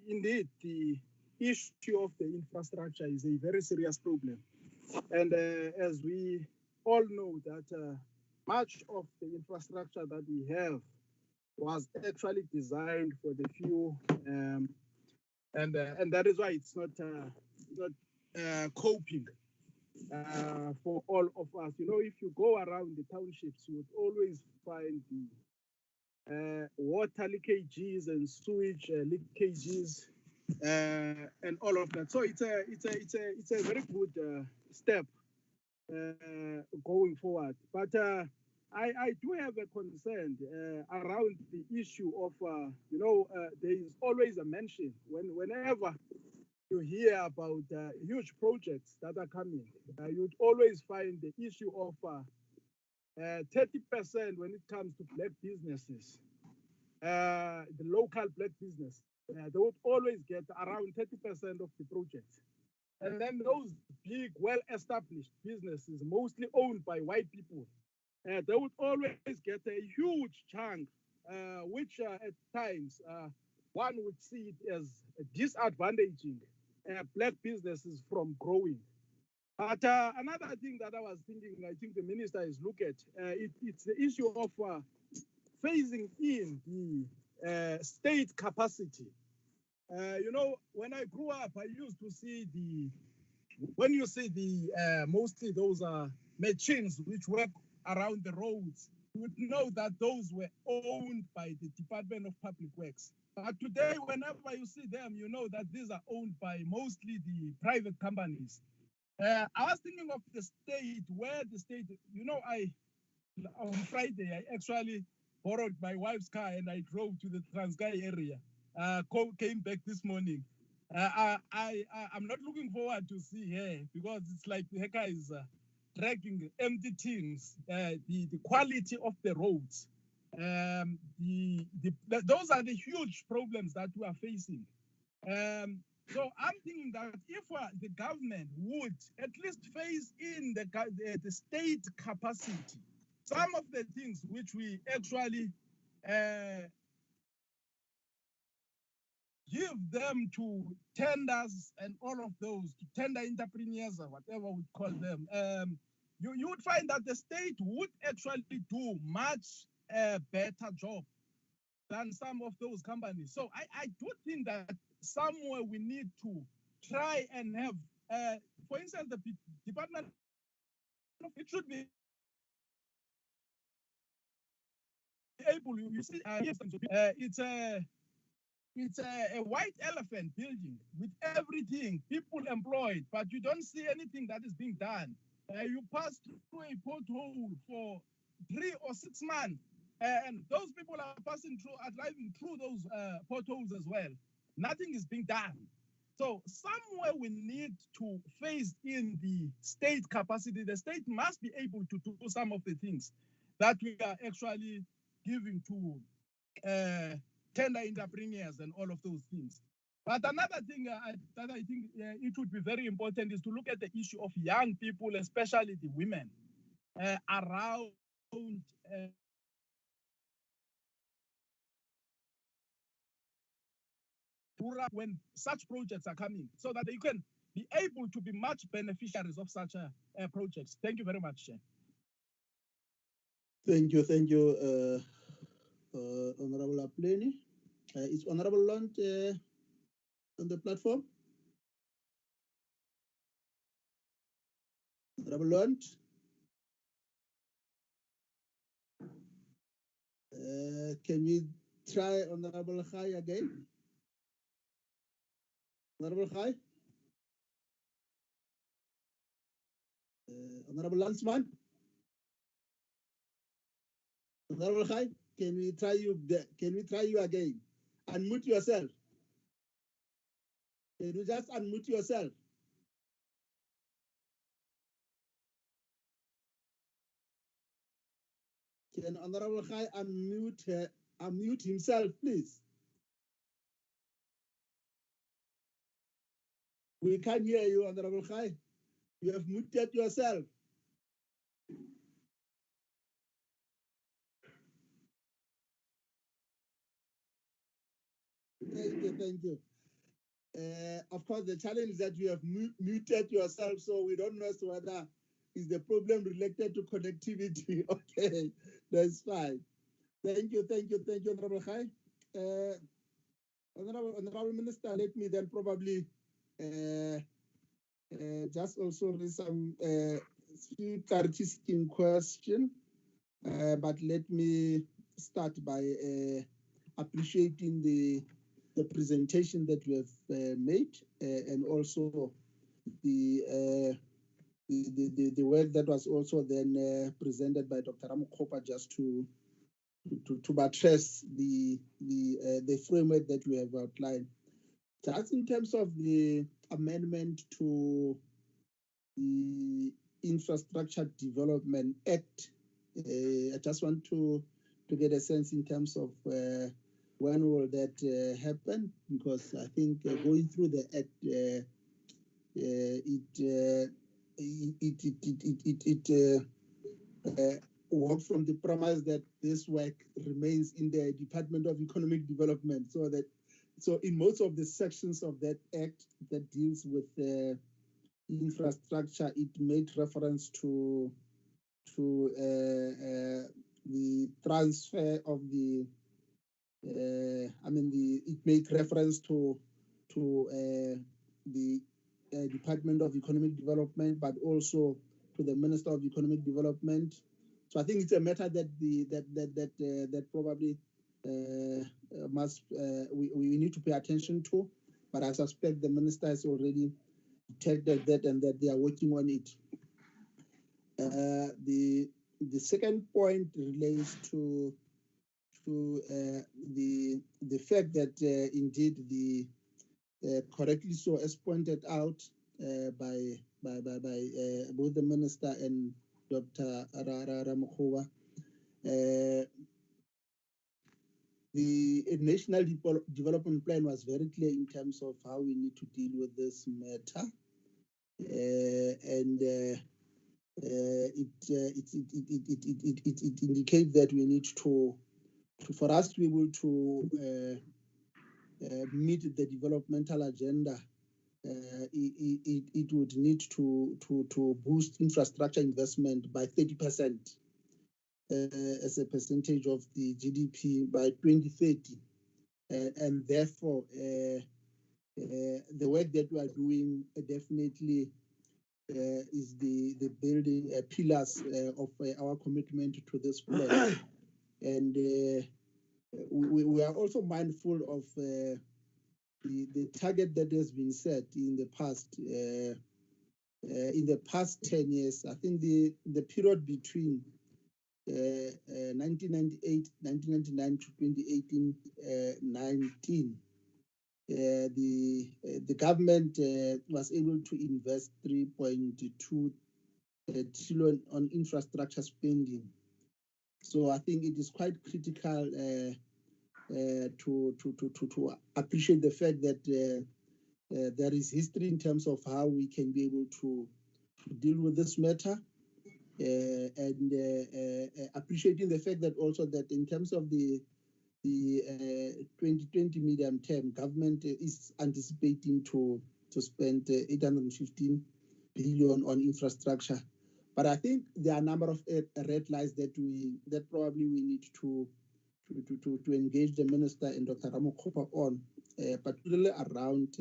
Indeed, the issue of the infrastructure is a very serious problem. And as we all know that much of the infrastructure that we have was actually designed for the few, and that is why it's not coping for all of us. If you go around the townships, you would always find the water leakages and sewage leakages and all of that. So it's a very good step going forward. But I do have a concern around the issue of there is always a mention whenever you hear about huge projects that are coming. You'd always find the issue of 30% when it comes to black businesses, the local black business. They would always get around 30% of the projects. And then those big, well-established businesses, mostly owned by white people, they would always get a huge chunk, which at times one would see it as disadvantaging black businesses from growing. But another thing that I was thinking, I think the minister has looked at, it's the issue of phasing in the state capacity. When I grew up, I used to see when you see mostly those machines which work around the roads, you would know that those were owned by the Department of Public Works. But today, whenever you see them, you know that these are owned by mostly the private companies. I was thinking of the state, where the state, on Friday, I actually borrowed my wife's car and I drove to the Transkei area. Came back this morning. I'm not looking forward to see her because it's like the hacker is dragging empty tins. The quality of the roads, those are the huge problems that we are facing. So I'm thinking that if the government would at least phase in the state capacity, some of the things which we actually give them to tenders and all of those, to tender entrepreneurs or whatever we call them, you would find that the state would actually do much better job than some of those companies. So I do think that somewhere we need to try and have, for instance, the Department of, it should be able, you see, it's a white elephant building with everything, people employed, but you don't see anything that is being done. You pass through a pothole for 3 or 6 months, and those people are driving through those potholes as well. Nothing is being done. So somewhere we need to phase in the state capacity. The state must be able to do some of the things that we are actually giving to tender entrepreneurs and all of those things. But another thing that I think it would be very important is to look at the issue of young people, especially the women, around when such projects are coming, so that they can be able to be much beneficiaries of such projects. Thank you very much, Chair. Thank you, Honorable Apleni. Is Honorable Lunt on the platform? Honorable Lunt? Can we try Honorable Khai again? Honorable Khai? Honorable Landsman? Honorable Khai, can we try you again? Unmute yourself. Can you just unmute yourself? Can Honorable Khai unmute himself, please? We can't hear you, Honorable Khai. You have muted yourself. Thank you. Of course, the challenge is that you have muted yourself, so we don't know whether is the problem related to connectivity. Okay, that's fine. Thank you, Honorable Khai. Honorable Minister, let me then probably just also raise some few clarification question, but let me start by appreciating the presentation that you have made and also the work that was also then presented by Dr. Ramokgopa just to buttress the framework that we have outlined. Just in terms of the amendment to the Infrastructure Development Act, I just want to get a sense in terms of when will that happen, because I think going through the act, work from the premise that this work remains in the Department of Economic Development, so in most of the sections of that act that deals with infrastructure, it made reference to the transfer of the it made reference to the Department of Economic Development, but also to the Minister of Economic Development. So I think it's a matter that that probably we need to pay attention to. But I suspect the minister has already detected that and that they are working on it. The second point relates to the fact that indeed the correctly so as pointed out by both the minister and Dr. Ramokgopa, the National Development Plan was very clear in terms of how we need to deal with this matter, and it indicates that we need to for us to be able to meet the developmental agenda. It would need to boost infrastructure investment by 30% as a percentage of the GDP by 2030, and therefore the work that we are doing definitely is the building pillars of our commitment to this plan, and we are also mindful of the target that has been set in the past. In the past 10 years, I think the period between 1999 to 2018-19, the government was able to invest 3.2 trillion on infrastructure spending. So I think it is quite critical to appreciate the fact that there is history in terms of how we can be able to deal with this matter, and appreciating the fact that also that in terms of the 2020 medium term, government is anticipating to spend 815 billion on infrastructure. But I think there are a number of red lines that probably we need to engage the minister and Dr. Ramokgopa on, particularly around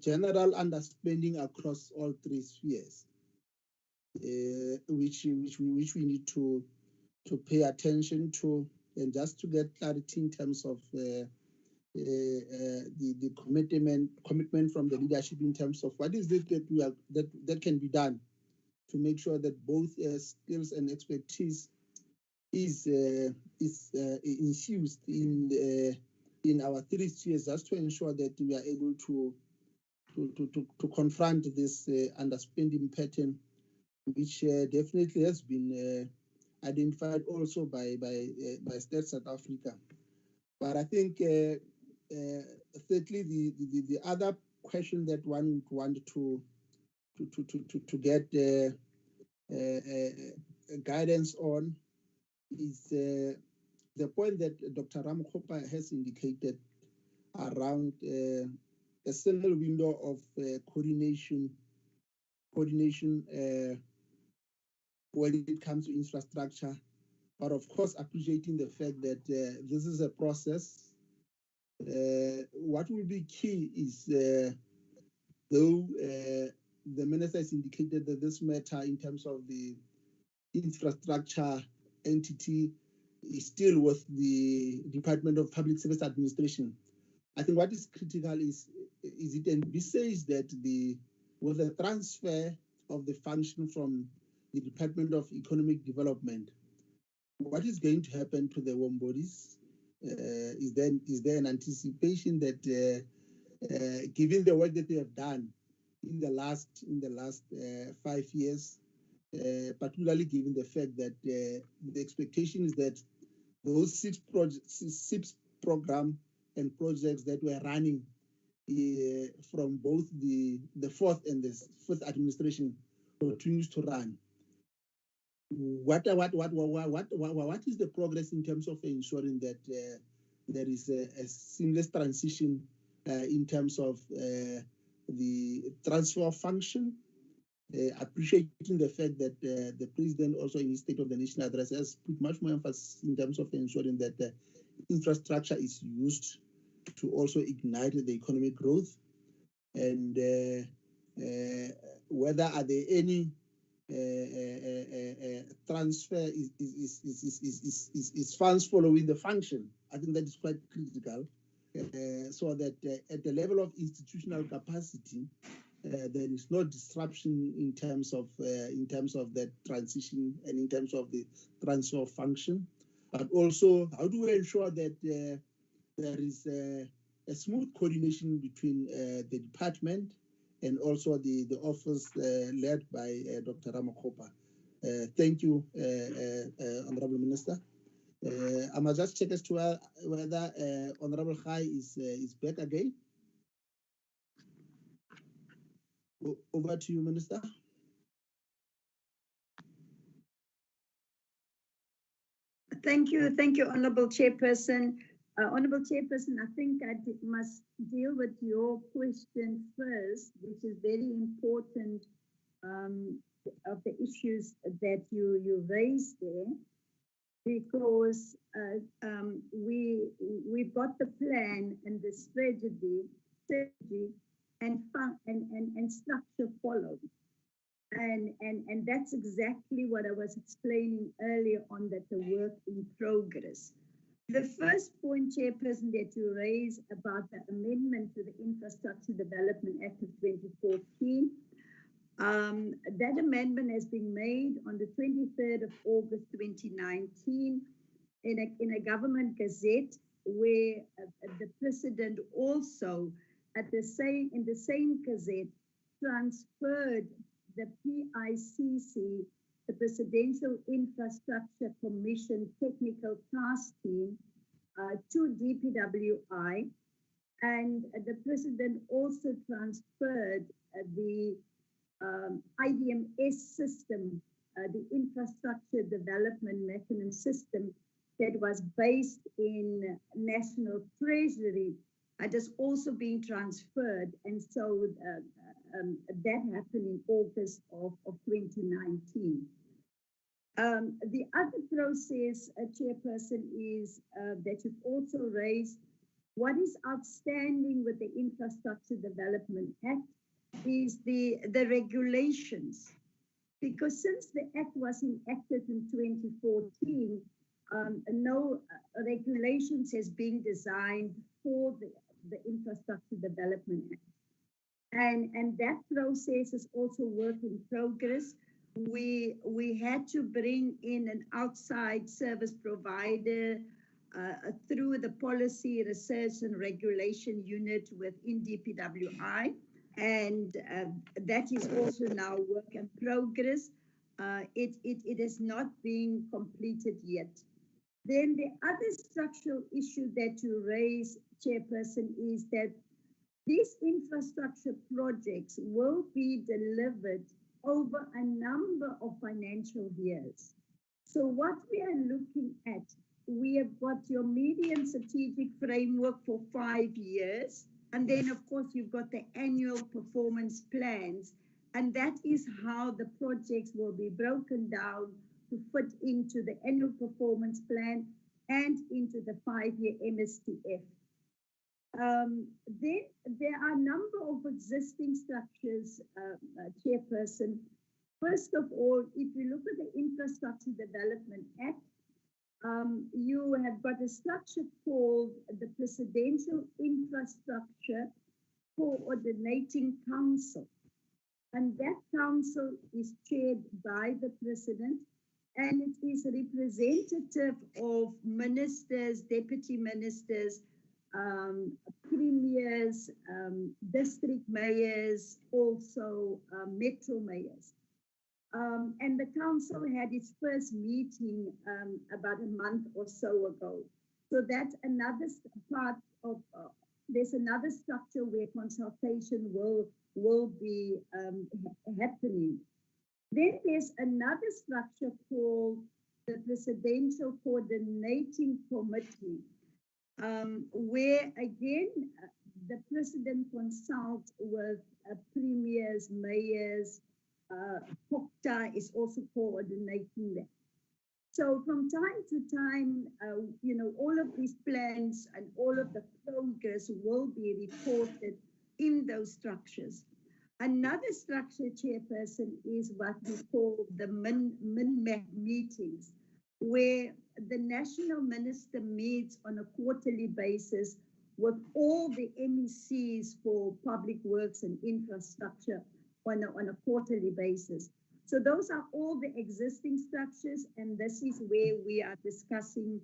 general underspending across all three spheres, which we need to pay attention to, and just to get clarity in terms of the commitment from the leadership in terms of what is it that can be done to make sure that both skills and expertise is infused in our three spheres, just to ensure that we are able to confront this underspending pattern which definitely has been identified also by State South Africa. But I think thirdly, the other question that one would want to get guidance on is the point that Dr. Ramokgopa has indicated around a single window of coordination when it comes to infrastructure, but of course appreciating the fact that this is a process. What will be key is though the minister has indicated that this matter in terms of the infrastructure entity is still with the Department of Public Service Administration. I think what is critical is it envisaged that with the transfer of the function from the Department of Economic Development, what is going to happen to the warm bodies? Is there an anticipation that given the work that they have done in the last 5 years, particularly given the fact that the expectation is that those six program and projects that were running from both the fourth and the fifth administration continues to run. What is the progress in terms of ensuring that there is a seamless transition in terms of the transfer of function? Appreciating the fact that the president also in his State of the Nation address has put much more emphasis in terms of ensuring that the infrastructure is used to also ignite the economic growth, and whether are there any transfer is funds following the function. I think that is quite critical, so that at the level of institutional capacity, there is no disruption in terms of that transition and in terms of the transfer of function. But also, how do we ensure that there is a smooth coordination between the department and also the office led by Dr. Ramokgopa? Thank you, Honorable Minister. I must just check as to whether Honorable Khai is back again. Over to you, Minister. Thank you, Honorable Chairperson. Honorable Chairperson, I think I must deal with your question first, which is very important of the issues that you raised there, because we've got the plan and the strategy and structure followed. And that's exactly what I was explaining earlier on, that the work in progress. The first point, Chairperson, that you raised about the amendment to the Infrastructure Development Act of 2014, that amendment has been made on the 23rd of August 2019 in a government gazette, where the President also in the same gazette transferred the PICC, the Presidential Infrastructure Commission Technical Task Team, to DPWI, and the President also transferred the IDMS system, the Infrastructure Development Mechanism system that was based in National Treasury, has also been transferred, and so that happened in August of 2019. The other process, Chairperson, is that you've also raised what is outstanding with the Infrastructure Development Act is the regulations. Because since the Act was enacted in 2014, no regulations has been designed for the Infrastructure Development Act. And that process is also work in progress. We had to bring in an outside service provider through the Policy Research and Regulation Unit within DPWI, and that is also now work in progress. it is not being completed yet. Then the other structural issue that you raise, Chairperson, is that these infrastructure projects will be delivered over a number of financial years. So what we are looking at, we have got your medium strategic framework for 5 years. And then, of course, you've got the annual performance plans. And that is how the projects will be broken down to fit into the annual performance plan and into the 5-year MSTF. Then there are a number of existing structures, Chairperson. First of all, if you look at the Infrastructure Development Act, you have got a structure called the Presidential Infrastructure Coordinating Council. And that council is chaired by the President, and it is representative of ministers, deputy ministers, premiers, district mayors, also metro mayors. And the council had its first meeting about a month or so ago. So that's another part of, there's another structure where consultation will be happening. Then there's another structure called the Presidential Coordinating Committee, where again, the President consults with premiers, mayors, COCTA is also coordinating that. So from time to time, all of these plans and all of the progress will be reported in those structures. Another structure, Chairperson, is what we call the MINMAC meetings, where the national minister meets on a quarterly basis with all the MECs for public works and infrastructure on a quarterly basis. So those are all the existing structures, and this is where we are discussing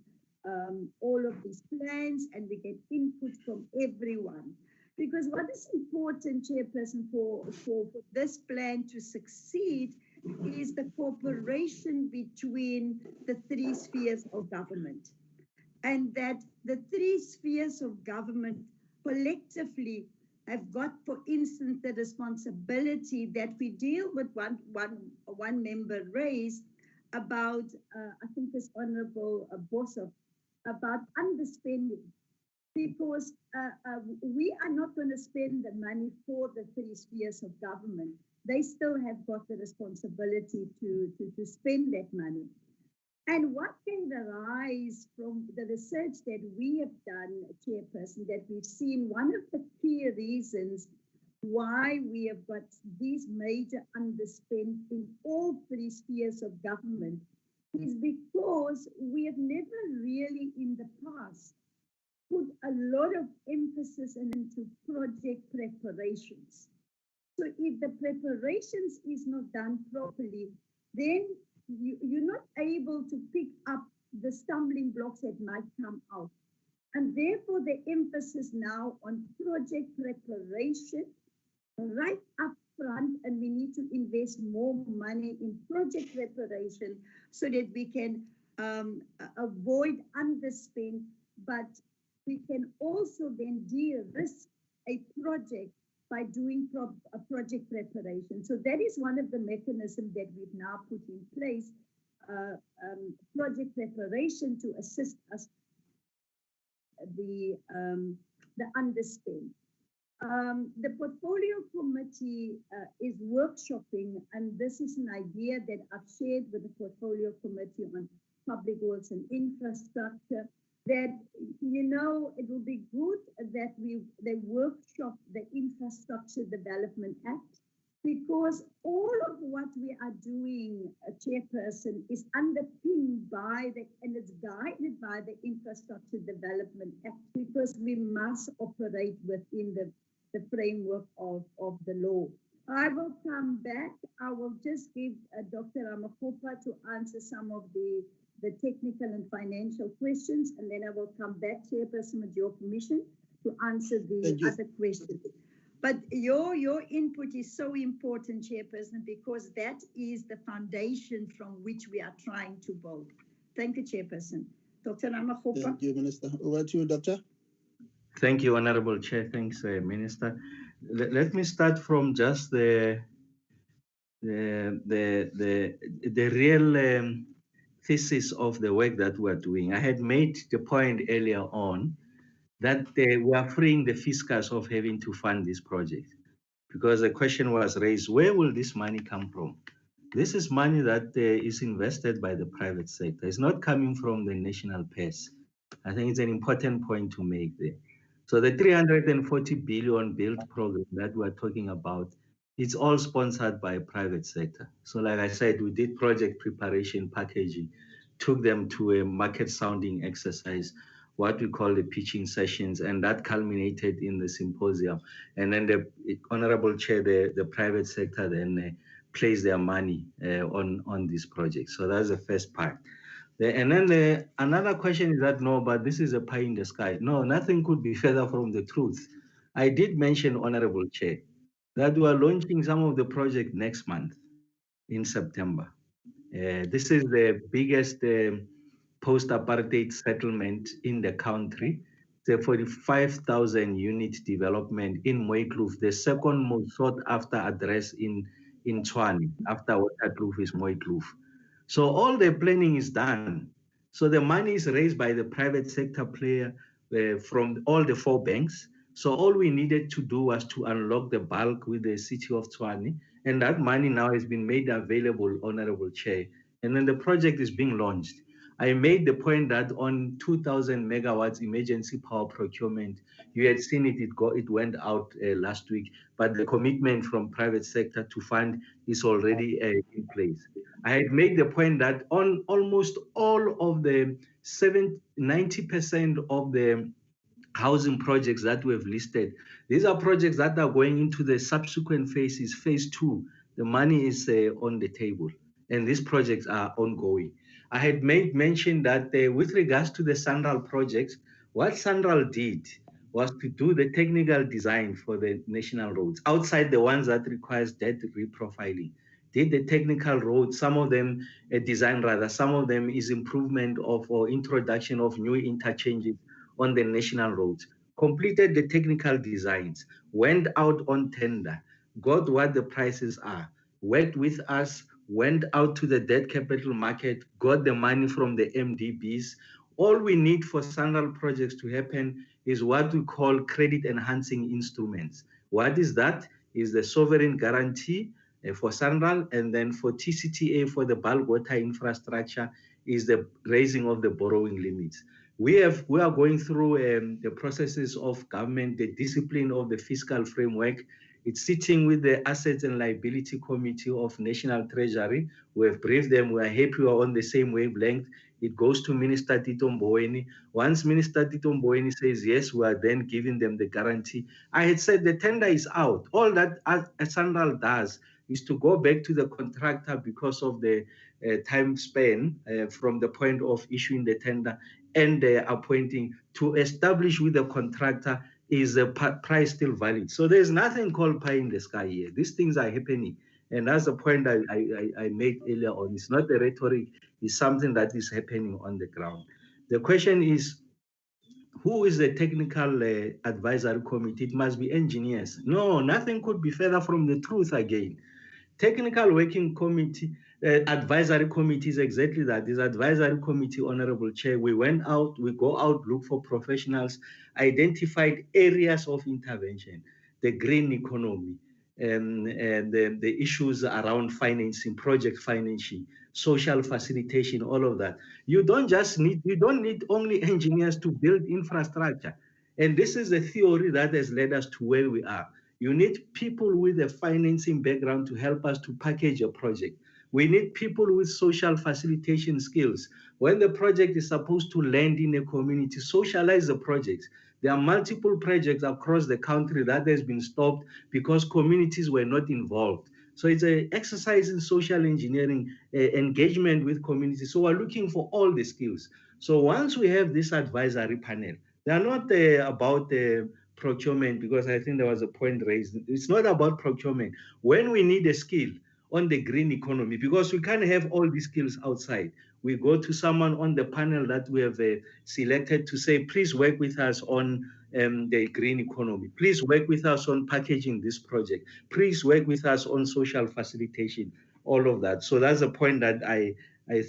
all of these plans, and we get input from everyone. Because what is important, Chairperson, for this plan to succeed is the cooperation between the 3 spheres of government. And that the 3 spheres of government collectively have got, for instance, the responsibility that we deal with one member raised about, I think it's Honorable Bosov, about underspending. Because we are not going to spend the money for the 3 spheres of government. They still have got the responsibility to spend that money. And what can arise from the research that we have done, Chairperson, that we've seen one of the key reasons why we have got these major underspend in all 3 spheres of government is because we have never really in the past put a lot of emphasis into project preparations. So if the preparations is not done properly, then you're not able to pick up the stumbling blocks that might come out. And therefore the emphasis now on project preparation right up front, and we need to invest more money in project preparation so that we can avoid underspend, but we can also then de-risk a project by doing a project preparation. So that is one of the mechanisms that we've now put in place, project preparation to assist us the underspend. The portfolio committee is workshopping, and this is an idea that I've shared with the portfolio committee on public works and infrastructure, that, it will be good that they workshop the Infrastructure Development Act, because all of what we are doing, Chairperson, is underpinned by and it's guided by the Infrastructure Development Act, because we must operate within the framework of the law. I will come back. I will just give Dr. Ramakgopa to answer some of the technical and financial questions, and then I will come back, Chairperson, with your permission, to answer the other questions. But your input is so important, Chairperson, because that is the foundation from which we are trying to build. Thank you, Chairperson. Dr. Ramagopa. Thank you, Minister. Over to you, Doctor. Thank you, Honorable Chair. Thanks, Minister. Let me start from just the real thesis of the work that we're doing. I had made the point earlier on that we are freeing the fiscus of having to fund this project, because the question was raised, where will this money come from? This is money that is invested by the private sector. It's not coming from the national purse. I think it's an important point to make there. So the 340 billion build program that we're talking about, it's all sponsored by private sector. So like I said, we did project preparation packaging, took them to a market sounding exercise, what we call the pitching sessions, and that culminated in the symposium. And then the Honorable Chair, the private sector then place their money on this project. So that's the first part. And then another question is that, no, but this is a pie in the sky. No, nothing could be further from the truth. I did mention, Honorable Chair, that we are launching some of the project next month in September. This is the biggest post-apartheid settlement in the country. The 45,000 unit development in Mooikloof, the second most sought after address in Tshwane, after Waterkloof is Mooikloof. So all the planning is done. So the money is raised by the private sector player from all the 4 banks. So all we needed to do was to unlock the bulk with the city of Tshwane. And that money now has been made available, Honorable Chair. And then the project is being launched. I made the point that on 2,000 megawatts emergency power procurement, you had seen it went out last week, but the commitment from private sector to fund is already in place. I had made the point that on almost all of the 90% of the housing projects that we have listed, these are projects that are going into the subsequent phases, phase 2. The money is on the table, and these projects are ongoing. I had made mention that with regards to the Sanral projects, what Sanral did was to do the technical design for the national roads, outside the ones that requires debt reprofiling. Did the technical roads, some of them design rather, some of them is improvement of or introduction of new interchanges on the national roads, completed the technical designs, went out on tender, got what the prices are, worked with us, went out to the debt capital market, got the money from the MDBs. All we need for Sanral projects to happen is what we call credit enhancing instruments. What is that? Is the sovereign guarantee for Sanral, and then for TCTA, for the bulk water infrastructure, is the raising of the borrowing limits. We are going through the processes of government, the discipline of the fiscal framework. It's sitting with the Assets and Liability Committee of National Treasury. We have briefed them. We are happy we are on the same wavelength. It goes to Minister Tito Mboweni. Once Minister Tito Mboweni says yes, we are then giving them the guarantee. I had said the tender is out. All that Sanral does is to go back to the contractor because of the time span from the point of issuing the tender and appointing to establish with the contractor, is the price still valid? So there's nothing called pie in the sky here. These things are happening. And that's the point I made earlier on. It's not a rhetoric, it's something that is happening on the ground. The question is, who is the technical advisory committee? It must be engineers. No, nothing could be further from the truth again. Technical working committee, advisory committee is exactly that. This advisory committee, Honorable Chair, we went out, we go out, look for professionals, identified areas of intervention, the green economy, and the issues around financing, project financing, social facilitation, all of that. You don't need only engineers to build infrastructure. And this is the theory that has led us to where we are. You need people with a financing background to help us to package a project. We need people with social facilitation skills. When the project is supposed to land in a community, socialize the projects. There are multiple projects across the country that has been stopped because communities were not involved. So it's an exercise in social engineering, engagement with communities. So we're looking for all the skills. So once we have this advisory panel, they are not about procurement, because I think there was a point raised. It's not about procurement. When we need a skill on the green economy, because we can't have all these skills outside, we go to someone on the panel that we have selected to say, please work with us on the green economy. Please work with us on packaging this project. Please work with us on social facilitation, all of that. So that's a point that I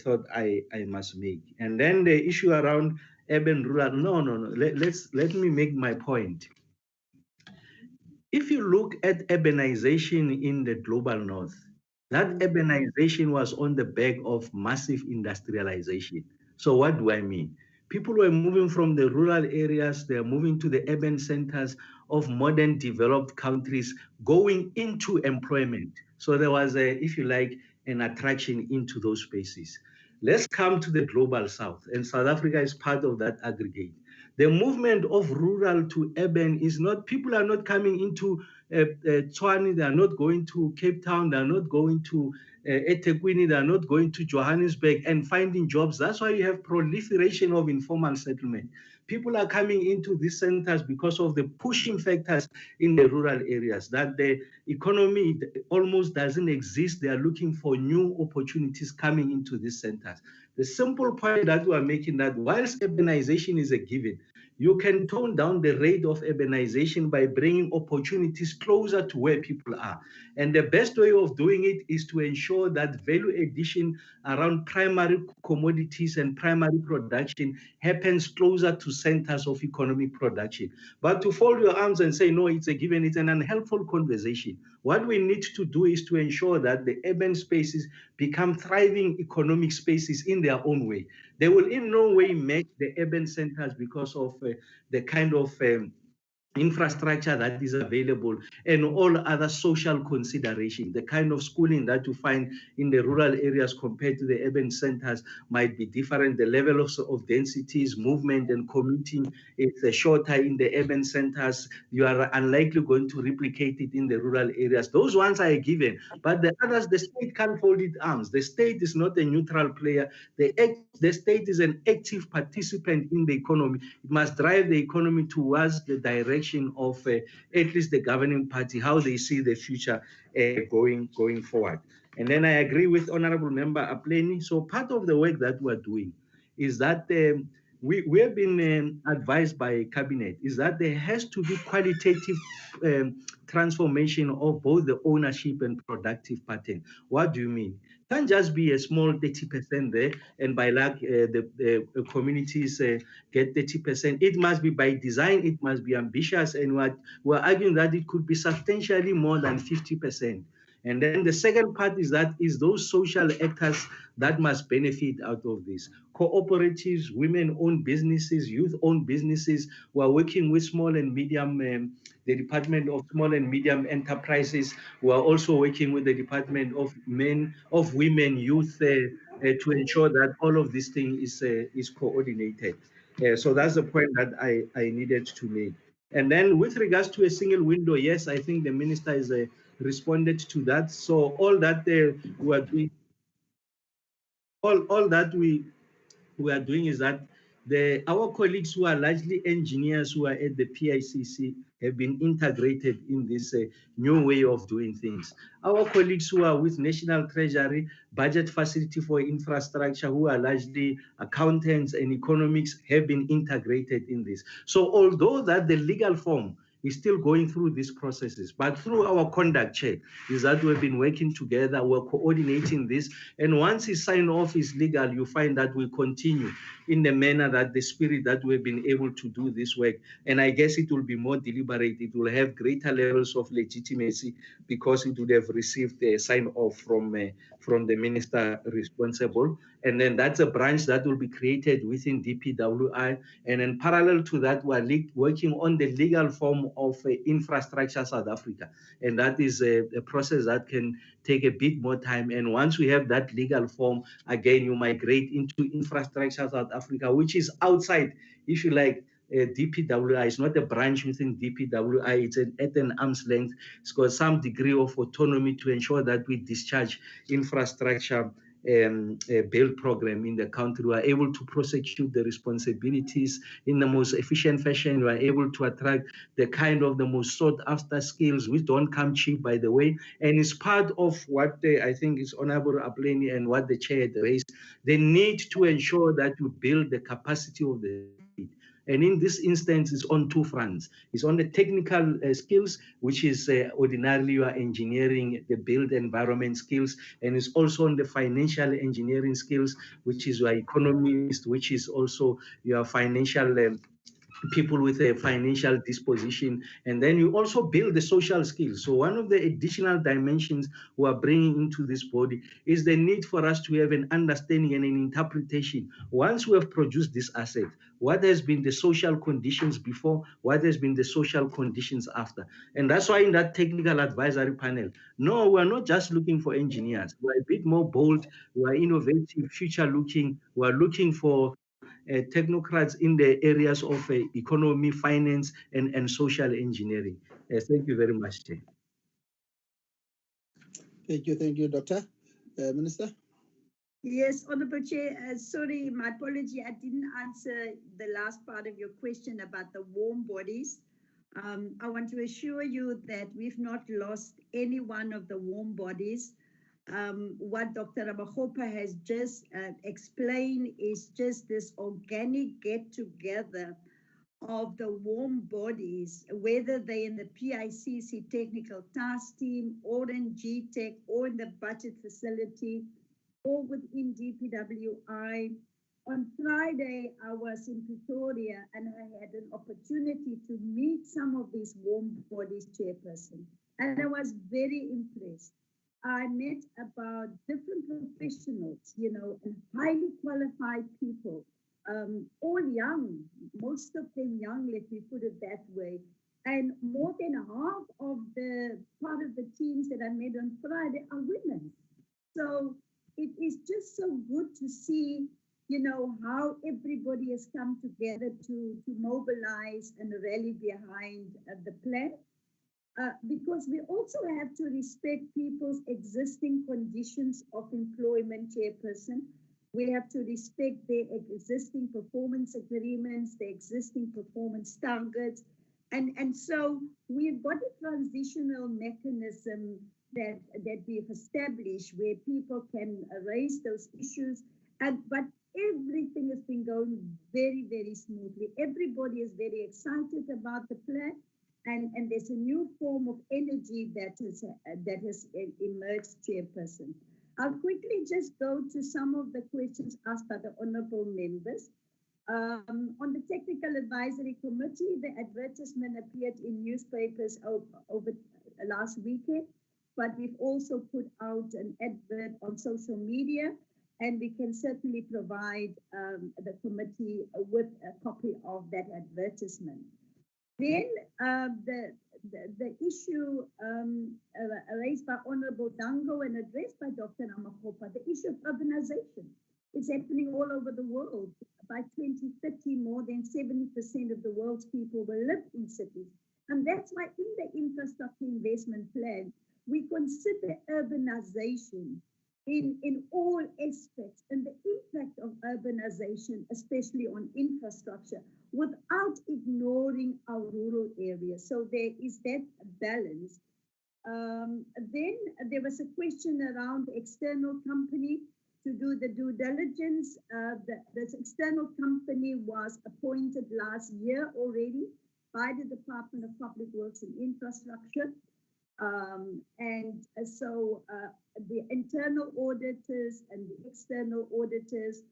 thought I must make. And then the issue around urban rural, no. Let me make my point. If you look at urbanization in the global north, that urbanization was on the back of massive industrialization. So what do I mean? People were moving from the rural areas, they're moving to the urban centers of modern developed countries, going into employment. So there was if you like, an attraction into those spaces. Let's come to the global south, and South Africa is part of that aggregate. The movement of rural to urban is not, people are not coming into Tshwane, they are not going to Cape Town, they are not going to eThekwini, they are not going to Johannesburg and finding jobs. That's why you have proliferation of informal settlement. People are coming into these centers because of the pushing factors in the rural areas, that the economy almost doesn't exist. They are looking for new opportunities coming into these centers. The simple point that we are making, that whilst urbanization is a given, you can tone down the rate of urbanization by bringing opportunities closer to where people are. And the best way of doing it is to ensure that value addition around primary commodities and primary production happens closer to centers of economic production. But to fold your arms and say, no, it's a given, it's an unhelpful conversation. What we need to do is to ensure that the urban spaces become thriving economic spaces in their own way. They will in no way make the urban centers because of the kind of infrastructure that is available and all other social consideration. The kind of schooling that you find in the rural areas compared to the urban centers might be different. The level of densities, movement and commuting is shorter in the urban centers. You are unlikely going to replicate it in the rural areas. Those ones are a given, but the others, the state can't fold its arms. The state is not a neutral player. The state is an active participant in the economy. It must drive the economy towards the direction of at least the governing party, how they see the future going forward. And then I agree with Honorable Member Apleni. So part of the work that we're doing is that we have been advised by Cabinet is that there has to be qualitative transformation of both the ownership and productive pattern. What do you mean? Can't just be a small 30% there, and by luck the communities get 30%. It must be by design, it must be ambitious, and we're arguing that it could be substantially more than 50%. And then the second part is that is those social actors that must benefit out of this. Cooperatives, women-owned businesses, youth-owned businesses who are working with small and medium, the Department of Small and Medium Enterprises, who are also working with the Department of Women, Youth, to ensure that all of this thing is coordinated. So that's the point that I needed to make. And then with regards to a single window, yes, I think the minister is responded to that. So all that we are doing, all that we are doing is that our colleagues who are largely engineers who are at the PICC have been integrated in this new way of doing things. Our colleagues who are with National Treasury, Budget Facility for Infrastructure, who are largely accountants and economics, have been integrated in this. So although that the legal form is still going through these processes, but through our conduct check is that we've been working together, we're coordinating this, and once it's signed off is legal, you find that we continue in the manner that the spirit that we've been able to do this work. And I guess it will be more deliberate, it will have greater levels of legitimacy because it would have received a sign off from the minister responsible. And then that's a branch that will be created within DPWI. And in parallel to that, we're working on the legal form of Infrastructure South Africa. And that is a process that can take a bit more time. And once we have that legal form, again, you migrate into Infrastructure South Africa, which is outside, if you like, DPWI. It's not a branch within DPWI. It's at an arm's length. It's got some degree of autonomy to ensure that we discharge infrastructure build program in the country. We are able to prosecute the responsibilities in the most efficient fashion. We are able to attract the kind of the most sought after skills, which don't come cheap, by the way. And it's part of what I think is Honorable Apleni and what the chair had raised. They need to ensure that you build the capacity of the state. And in this instance, it's on two fronts. It's on the technical skills, which is ordinarily your engineering, the built environment skills, and it's also on the financial engineering skills, which is your economist, which is also your financial people with a financial disposition, and then you also build the social skills. So one of the additional dimensions we are bringing into this body is the need for us to have an understanding and an interpretation. Once we have produced this asset, what has been the social conditions before, what has been the social conditions after. And that's why in that technical advisory panel, no, we're not just looking for engineers. We're a bit more bold, we're innovative, future looking, we're looking for technocrats in the areas of economy, finance, and social engineering. Thank you very much, Chair. Thank you, Doctor. Minister? Yes, Honorable Chair, sorry, my apology, I didn't answer the last part of your question about the warm bodies. I want to assure you that we've not lost any one of the warm bodies. What Dr. Ramagopa has just explained is just this organic get-together of the warm bodies, whether they're in the PICC technical task team or in GTEC or in the budget facility or within DPWI. On Friday, I was in Pretoria and I had an opportunity to meet some of these warm bodies chairperson, and I was very impressed. I met about different professionals, and highly qualified people, all young, most of them young, let me put it that way. And more than half of the part of the teams that I met on Friday are women. So it is just so good to see, how everybody has come together to mobilize and rally behind the plan. Because we also have to respect people's existing conditions of employment, chairperson. We have to respect their existing performance agreements, their existing performance targets. And so we've got a transitional mechanism that we've established where people can raise those issues. But everything has been going very, very smoothly. Everybody is very excited about the plan. And there's a new form of energy that has emerged, chairperson. I'll quickly just go to some of the questions asked by the honorable members. On the Technical Advisory Committee, the advertisement appeared in newspapers over last weekend, but we've also put out an advert on social media, and we can certainly provide the committee with a copy of that advertisement. Then the issue raised by Honorable Dango and addressed by Dr. Ramagopa, the issue of urbanization. It's happening all over the world. By 2030, more than 70% of the world's people will live in cities. And that's why in the infrastructure investment plan, we consider urbanization in all aspects and the impact of urbanization, especially on infrastructure, without ignoring our rural areas. So there is that balance. Then there was a question around the external company to do the due diligence. This external company was appointed last year already by the Department of Public Works and Infrastructure. So the internal auditors and the external auditors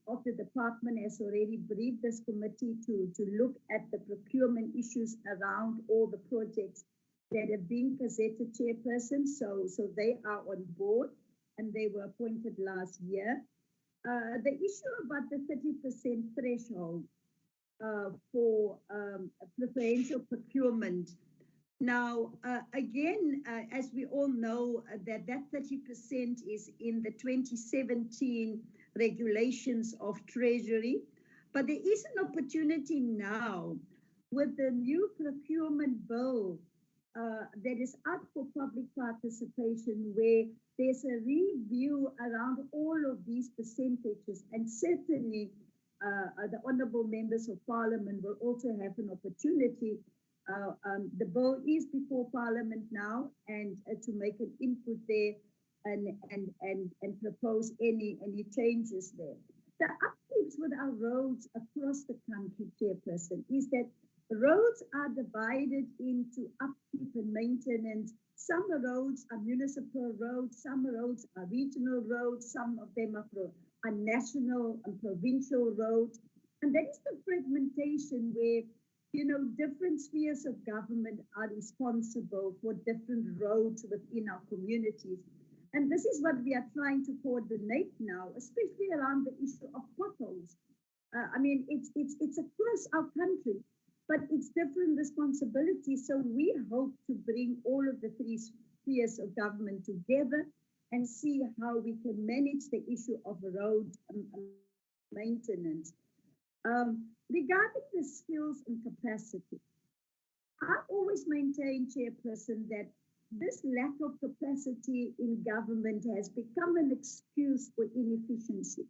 of the department has already briefed this committee to look at the procurement issues around all the projects that have been gazetted, chairperson. So they are on board and they were appointed last year. The issue about the 30% threshold for preferential procurement. Now, again, as we all know, that 30% is in the 2017 regulations of Treasury, but there is an opportunity now with the new procurement bill that is up for public participation, where there's a review around all of these percentages, and certainly the honourable members of Parliament will also have an opportunity. The bill is before Parliament now, and to make an input there and propose any changes there. The upkeeps with our roads across the country, Chairperson, is that roads are divided into upkeep and maintenance. Some roads are municipal roads, some roads are regional roads, some of them are national and provincial roads. And that is the fragmentation where, different spheres of government are responsible for different roads within our communities. And this is what we are trying to coordinate now, especially around the issue of potholes. It's across our country, but it's different responsibilities. So we hope to bring all of the three spheres of government together and see how we can manage the issue of road maintenance. Regarding the skills and capacity, I always maintain, Chairperson, that this lack of capacity in government has become an excuse for inefficiency.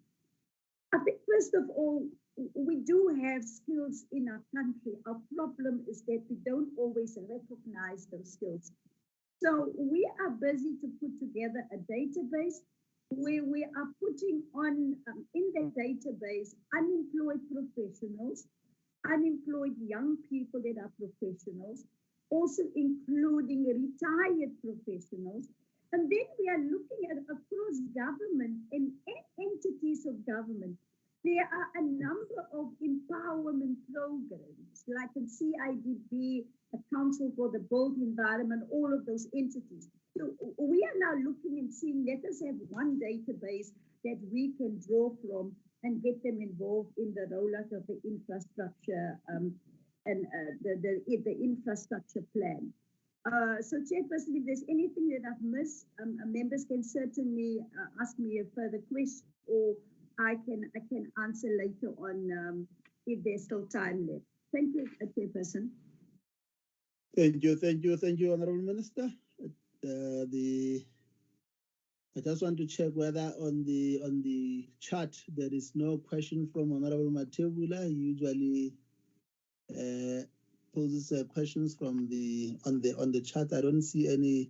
I think, first of all, we do have skills in our country. Our problem is that we don't always recognize those skills. So we are busy to put together a database where we are putting on, in the database, unemployed professionals, unemployed young people that are professionals, also including retired professionals. And then we are looking at across government and entities of government. There are a number of empowerment programs, like in CIDB, a Council for the Built Environment, all of those entities. So we are now looking and seeing, let us have one database that we can draw from and get them involved in the rollout of the infrastructure and the infrastructure plan. So, Chairperson, if there's anything that I've missed, members can certainly ask me a further question, or I can answer later on if there's still time left. Thank you, Chairperson. Thank you, Honourable Minister. I just want to check whether on the chat there is no question from Honourable Matebula. He usually poses questions from on the chat. I don't see any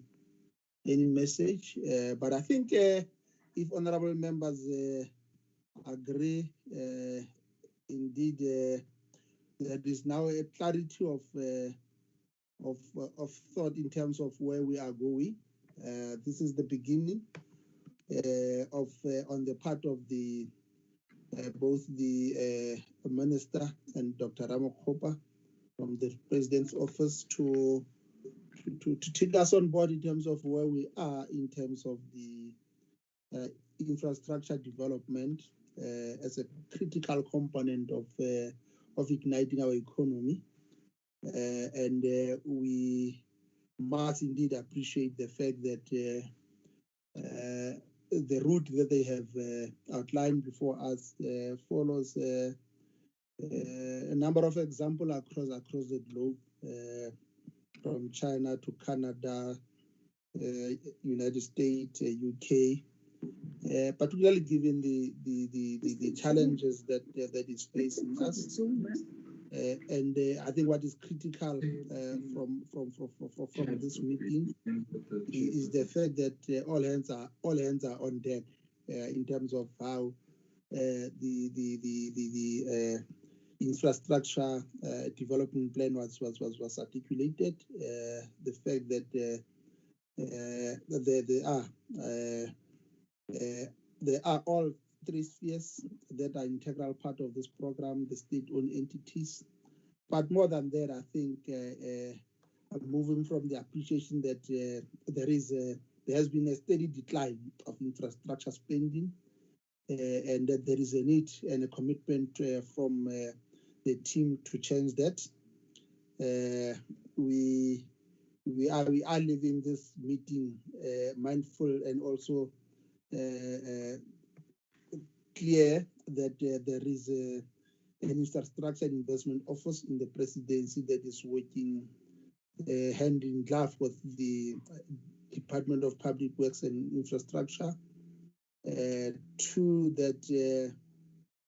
message, but I think if honourable members agree, indeed there is now a clarity of thought in terms of where we are going. This is the beginning of on the part of the both the Minister and Dr. Ramokgopa from the President's office to take us on board in terms of where we are in terms of the infrastructure development as a critical component of igniting our economy. And we must indeed appreciate the fact that the route that they have outlined before us follows a number of examples across the globe, from China to Canada, United States, UK, particularly given the challenges that is facing us. And I think what is critical from this meeting is the fact that all hands are on deck in terms of how the infrastructure development plan was articulated. The fact that there are all three spheres that are integral part of this program, the state-owned entities. But more than that, I think moving from the appreciation that there has been a steady decline of infrastructure spending, and that there is a need and a commitment from the team to change that. We are leaving this meeting mindful and also clear that there is an infrastructure investment office in the presidency that is working hand in glove with the Department of Public Works and Infrastructure. Two, that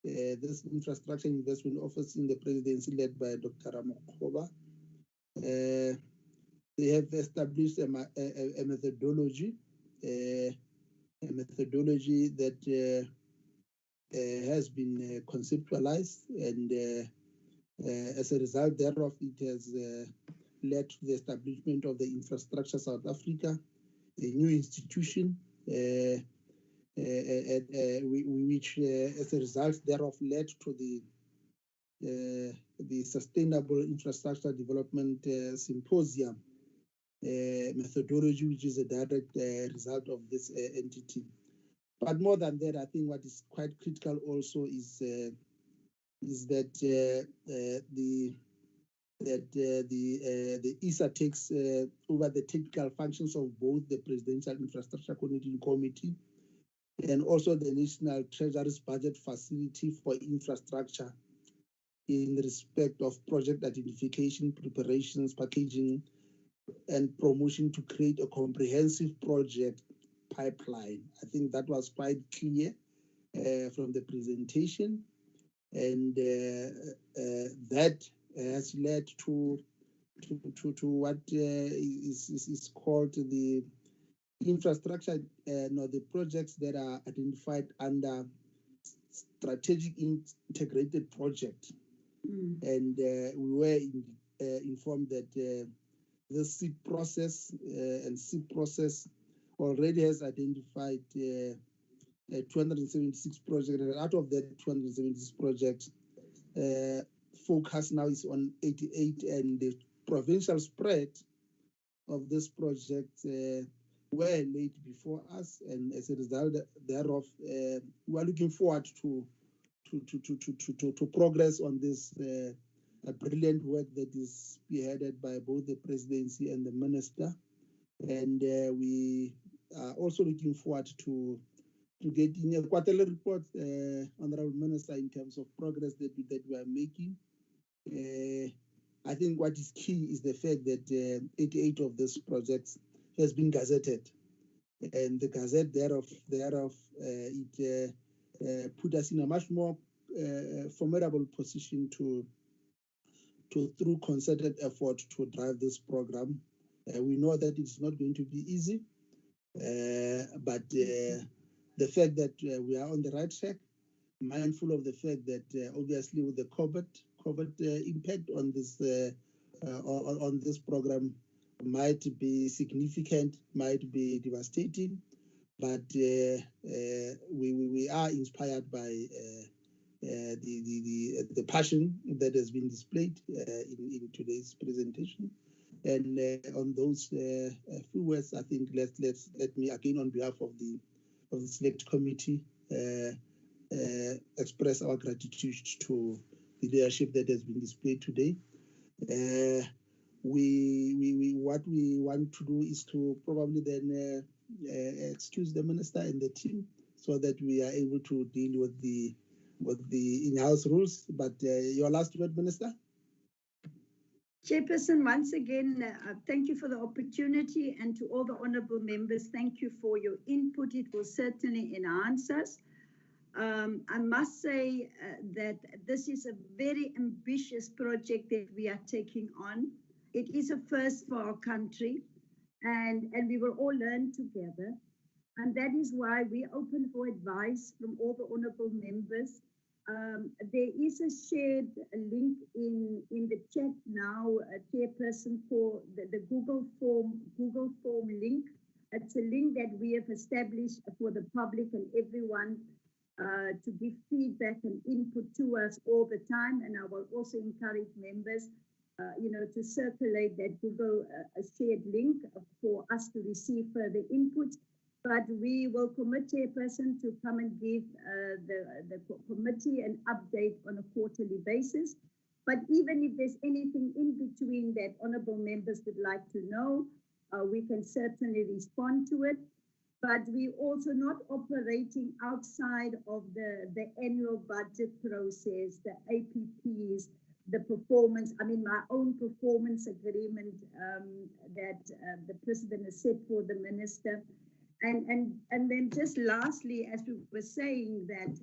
this Infrastructure Investment Office in the presidency led by Dr. Ramakgopa, they have established a methodology, that has been conceptualized, and as a result thereof, it has led to the establishment of the Infrastructure South Africa, a new institution, which, as a result thereof, led to the Sustainable Infrastructure Development Symposium methodology, which is a direct result of this entity. But more than that, I think what is quite critical also is that the ISA takes over the technical functions of both the Presidential Infrastructure Coordinating Committee and also the National Treasury's budget facility for infrastructure in respect of project identification, preparations, packaging, and promotion to create a comprehensive project pipeline. I think that was quite clear from the presentation, and that has led to what is called the infrastructure, the projects that are identified under strategic integrated project. And we were informed that the SIP process and SIP process already has identified 276 projects, and out of that 276 projects, focus now is on 88, and the provincial spread of this project were laid before us, and as a result thereof, we are looking forward to progress on this brilliant work that is spearheaded by both the presidency and the minister, and we are also looking forward to getting a quarterly report, Honorable Minister, in terms of progress that we are making. I think what is key is the fact that 88 of these projects has been gazetted, and the gazette thereof it put us in a much more formidable position to through concerted effort to drive this program. We know that it's not going to be easy, but the fact that we are on the right track, mindful of the fact that obviously with the COVID impact on this program might be significant, might be devastating, but we are inspired by the passion that has been displayed in today's presentation. And on those few words, I think let me again, on behalf of the select committee, express our gratitude to the leadership that has been displayed today. What we want to do is to probably then excuse the minister and the team so that we are able to deal with the in-house rules. But your last word, Minister? Chairperson, once again, thank you for the opportunity, and to all the honorable members, thank you for your input. It will certainly enhance us. I must say that this is a very ambitious project that we are taking on. It is a first for our country, and we will all learn together. And that is why we open for advice from all the honorable members. There is a shared link in the chat now, Chairperson, for the Google form link. It's a link that we have established for the public and everyone to give feedback and input to us all the time. And I will also encourage members, to circulate that Google shared link for us to receive further input. But we will commit, Chairperson, to come and give the committee an update on a quarterly basis. But even if there's anything in between that honorable members would like to know, we can certainly respond to it. But we're also not operating outside of the annual budget process, the APPs. the performance, my own performance agreement that the president has set for the minister. And then just lastly, as we were saying, that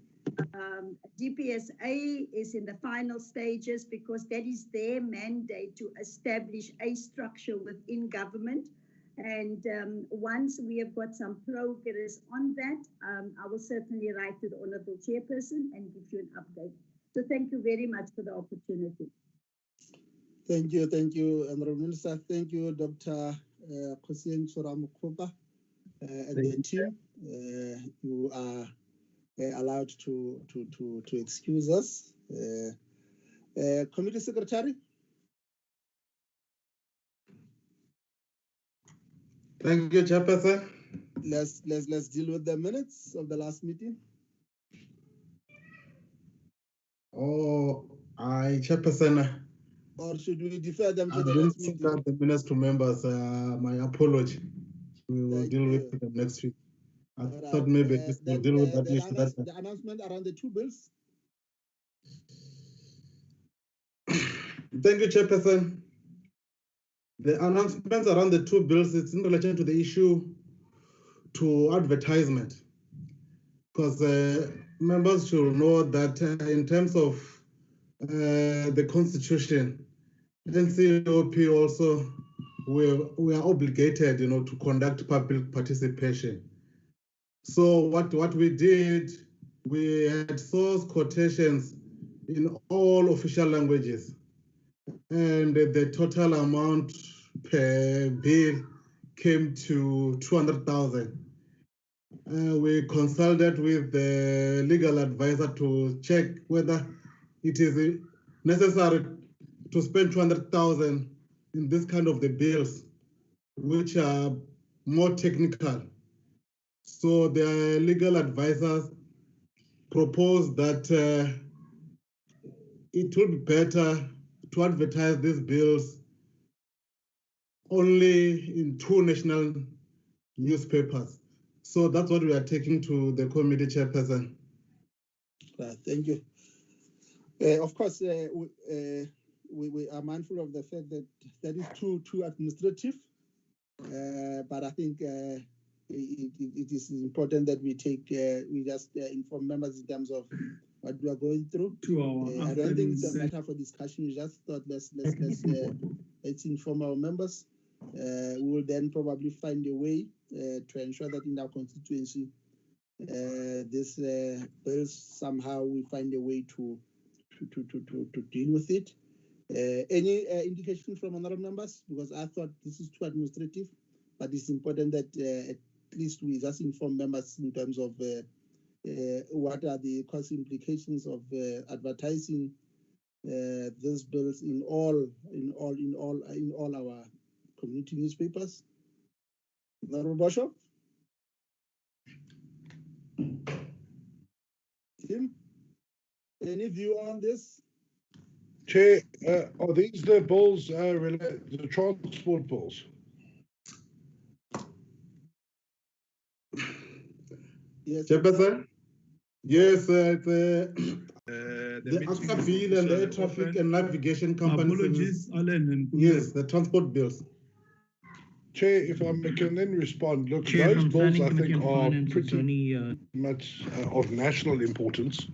DPSA is in the final stages because that is their mandate to establish a structure within government. And once we have got some progress on that, I will certainly write to the Honorable Chairperson and give you an update. So thank you very much for the opportunity. Thank you, Honorable Minister. Thank you, Dr. Kosien Soramukopa and the team. You are allowed to excuse us. Committee Secretary. Thank you, Chairperson. Let's deal with the minutes of the last meeting. Chairperson. Or should we defer them to I the didn't next send meeting? out the minutes to members. My apology. We will deal with them next week. I thought maybe we'll deal with that issue. The announcement around the two bills. Thank you, Chairperson. The announcements around the two bills, it's in relation to the issue to advertisement. Because members should know that in terms of the Constitution, NCOP also, we are obligated, to conduct public participation. So what we did, we had source quotations in all official languages, and the total amount per bill came to 200,000. We consulted with the legal advisor to check whether it is necessary to spend 200,000 in this kind of the bills, which are more technical. So the legal advisors proposed that it would be better to advertise these bills only in 2 national newspapers. So that's what we are taking to the committee chairperson. Thank you. Of course, we are mindful of the fact that that is too administrative, but I think it is important that we just inform members in terms of what we are going through. I don't think it's a matter for discussion. We just thought let's inform our members. We will then probably find a way to ensure that in our constituency, this bills somehow we find a way to deal with it. Any indication from honorable members? Because I thought this is too administrative, but it's important that at least we just inform members in terms of what are the cost implications of advertising these bills in all our community newspapers. Honorable Bishop? Tim, any view on this? Chair, are these the bills, the transport bills? Yes. Chairperson? Yes, the ACA bill and air traffic and navigation companies. Apologies, Alan. Yes, the transport bills. Chair, if I can then respond, look, Chair, those bills I Committee think on are Finance, pretty much of national importance,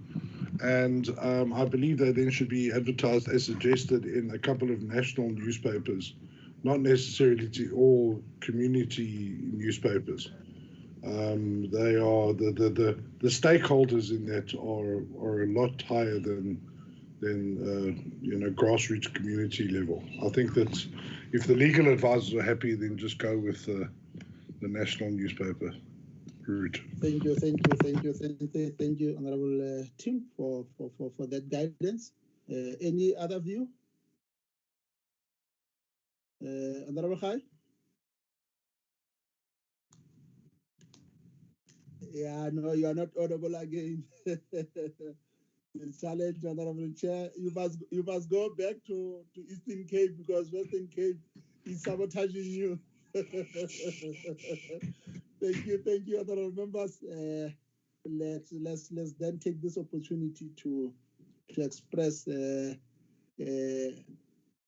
and I believe they then should be advertised as suggested in a couple of national newspapers, not necessarily to all community newspapers. They are the stakeholders in that are a lot higher than grassroots community level. I think that if the legal advisors are happy, then just go with the national newspaper route. Thank you, Honorable Tim, for that guidance. Any other view? Honorable Khai? Yeah, no, you are not audible again. Challenge, Honorable Chair. You must go back to Eastern Cape because Western Cape is sabotaging you. Thank you, honorable members. Let's then take this opportunity to express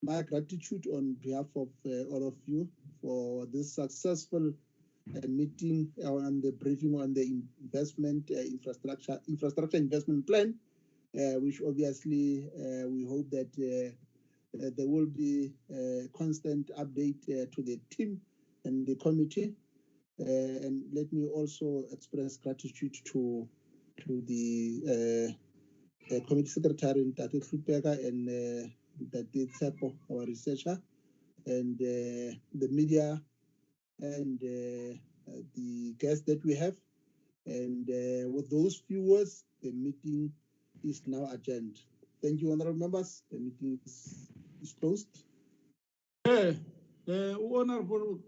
my gratitude on behalf of all of you for this successful meeting on the briefing on the investment infrastructure investment plan, which obviously we hope that there will be constant update to the team and the committee. And let me also express gratitude to the committee secretary, Tate Flupega, and Tate Tsepo, our researcher, and the media, and the guests that we have. And with those few words, the meeting is now adjourned. Thank you, honorable members. The meeting is closed. Honorable